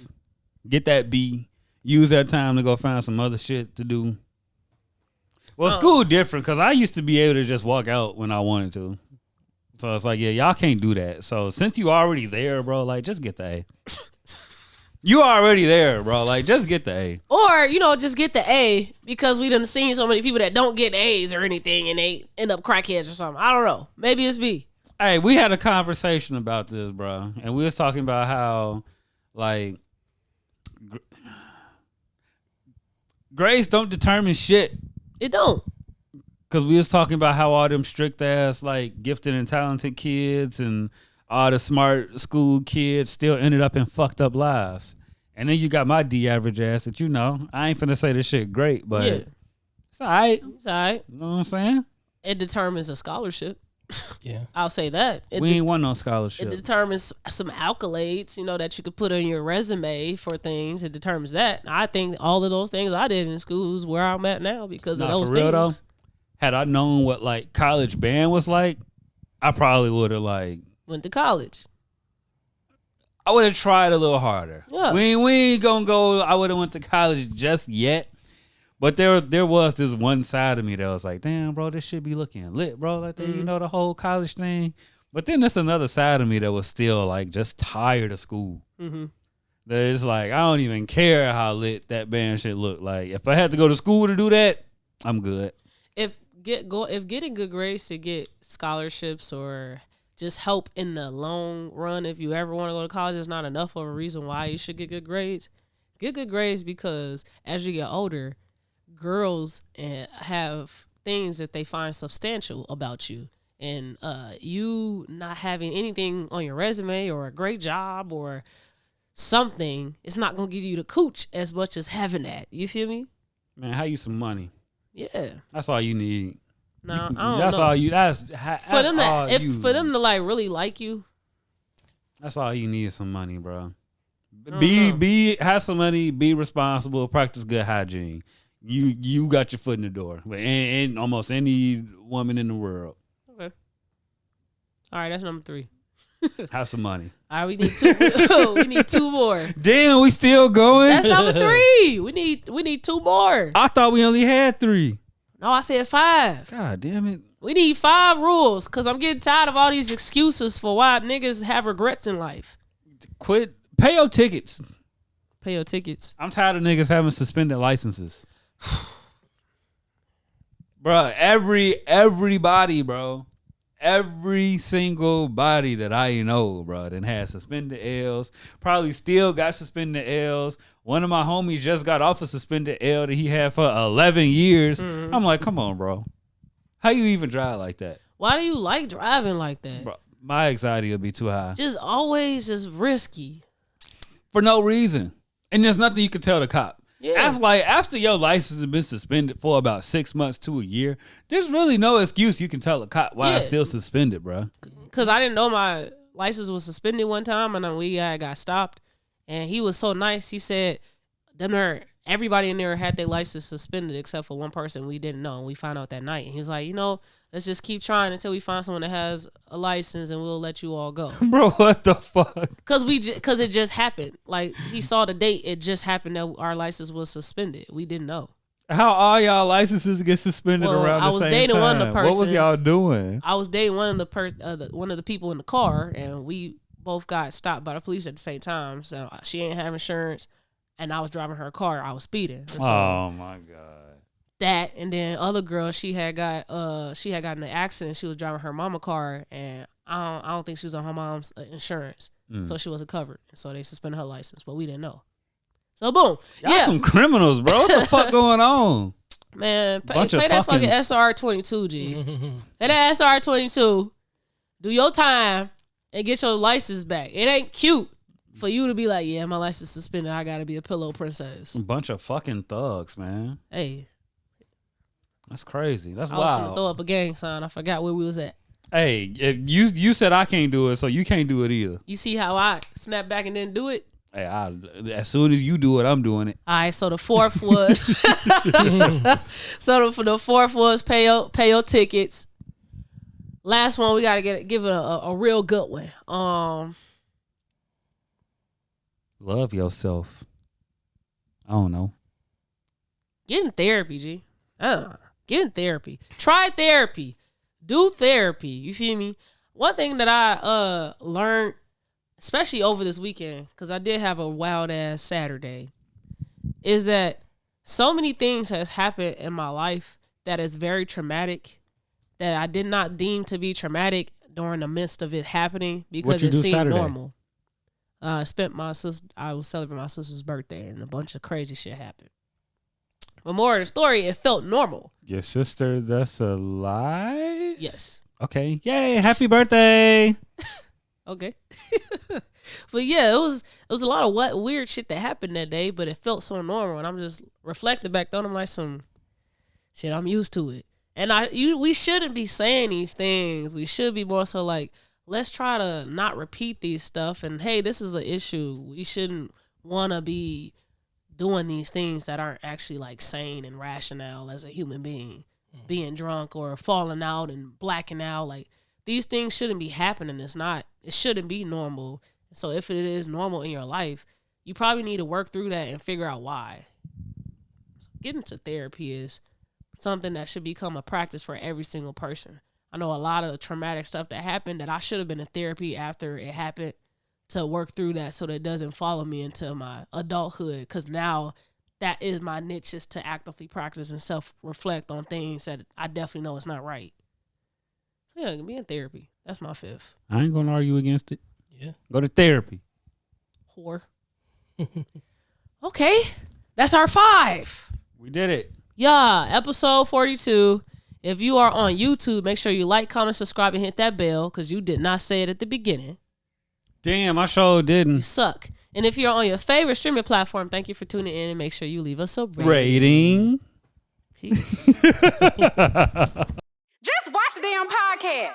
Get that B. Use that time to go find some other shit to do. Well, school different because I used to be able to just walk out when I wanted to. So it's like, yeah, y'all can't do that. So since you already there, bro, like just get the A. You already there, bro. Like just get the A. Or, you know, just get the A because we done seen so many people that don't get A's or anything and they end up crackheads or something. I don't know. Maybe it's B. Hey, we had a conversation about this, bro. And we was talking about how, like, grades don't determine shit. It don't. Because we was talking about how all them strict ass, like, gifted and talented kids and all the smart school kids still ended up in fucked up lives. And then you got my D average ass that, you know, I ain't finna say this shit great, but it's all right. It's all right. You know what I'm saying? It determines a scholarship. Yeah. I'll say that. We ain't won no scholarship. It determines some accolades, you know, that you could put on your resume for things. It determines that. I think all of those things I did in school is where I'm at now because of those for real things. though, had I known what, like, college band was like, I probably would have, like, went to college. I would have tried a little harder. Yeah. We ain't gonna go. I would have went to college just yet, but there was this one side of me that was like, damn, bro, this shit be looking lit, bro. Like, you know, the whole college thing. But then there's another side of me that was still like just tired of school. Mm-hmm. That it's like I don't even care how lit that band shit look. Like, if I had to go to school to do that, I'm good. If getting good grades to get scholarships or just help in the long run, if you ever want to go to college, is not enough of a reason why you should get good grades. Get good grades because as you get older, girls have things that they find substantial about you. And you not having anything on your resume or a great job or something, it's not going to give you the cooch as much as having that. You feel me? Man, how you some money? Yeah. That's all you need. No, I don't that's know. all you. That's for them all to, you. for them to like really like you. That's all you need is some money, bro. Have some money. Be responsible. Practice good hygiene. You got your foot in the door. And almost any woman in the world. Okay. All right, that's number 3. Have some money. All right, we need 2. We need 2 more. Damn, we still going. That's number 3. We need 2 more. I thought we only had 3. No, I said 5. God damn it. We need 5 rules because I'm getting tired of all these excuses for why niggas have regrets in life. Quit. Pay your tickets. Pay your tickets. I'm tired of niggas having suspended licenses. Bro, everybody, bro. Every single body that I know, bro, that has suspended L's, probably still got suspended L's. One of my homies just got off a suspended L that he had for 11 years. Mm-hmm. I'm like, come on, bro. How you even drive like that? Why do you like driving like that? Bro, my anxiety will be too high. Just always just risky. For no reason. And there's nothing you can tell the cop. Yeah. After your license has been suspended for about 6 months to a year, there's really no excuse you can tell a cop why it's still suspended, bro. Because I didn't know my license was suspended one time, and then we got stopped. And he was so nice. He said, everybody in there had their license suspended except for one person we didn't know. And we found out that night. And he was like, you know, let's just keep trying until we find someone that has a license and we'll let you all go. Bro, what the fuck? Because it just happened. Like, he saw the date. It just happened that our license was suspended. We didn't know. How all y'all licenses get suspended around the same time? I was dating one of the persons. What was y'all doing? I was dating one of the people in the car, and we both got stopped by the police at the same time. So she ain't have insurance. and I was driving her car. I was speeding. And so Oh my god. that, and then other girl, she had got in an accident. She was driving her mama car, and I don't think she was on her mom's insurance, so she wasn't covered. So they suspended her license, but we didn't know. So boom, Y'all some criminals, bro. What the fuck going on? Man, pay that fucking SR22, G. Pay that SR22. Do your time and get your license back. It ain't cute for you to be like, yeah, my license suspended. I gotta be a pillow princess. A bunch of fucking thugs, man. Hey, that's crazy. That's I was wild. gonna throw up a gang sign. I forgot where we was at. Hey, if you said I can't do it, so you can't do it either. You see how I snapped back and didn't do it? Hey, as soon as you do it, I'm doing it. All right, so the fourth was the fourth was pay your tickets. Last one, we gotta give it a real good one. Love yourself. I don't know. Get in therapy, G. Get in therapy. Try therapy. Do therapy. You feel me? One thing that I learned, especially over this weekend, because I did have a wild ass Saturday, is that so many things has happened in my life that is very traumatic that I did not deem to be traumatic during the midst of it happening because it seemed normal. I was celebrating my sister's birthday and a bunch of crazy shit happened. But more of the story, it felt normal. Your sister that's alive? Yes. Okay. Yay, happy birthday. Okay. But yeah, it was a lot of weird shit that happened that day, but it felt so normal. And I'm just reflecting back on, I'm like, some shit, I'm used to it. And we shouldn't be saying these things. We should be more so like, let's try to not repeat these stuff. And hey, this is an issue. We shouldn't want to be doing these things that aren't actually like sane and rational as a human being. Being drunk or falling out and blacking out. Like, these things shouldn't be happening. It shouldn't be normal. So if it is normal in your life, you probably need to work through that and figure out why. Getting to therapy is something that should become a practice for every single person. I know a lot of traumatic stuff that happened that I should have been in therapy after it happened to work through that so that it doesn't follow me into my adulthood. Because now that is my niche, is to actively practice and self-reflect on things that I definitely know is not right. So yeah, be in therapy. That's my fifth. I ain't gonna argue against it. Yeah. Go to therapy. Whore. Okay. That's our 5. We did it. Yeah, episode 42. If you are on YouTube, make sure you like, comment, subscribe, and hit that bell because you did not say it at the beginning. Damn, I sure didn't. You suck. And if you're on your favorite streaming platform, thank you for tuning in and make sure you leave us a rating. Peace. Just watch the damn podcast.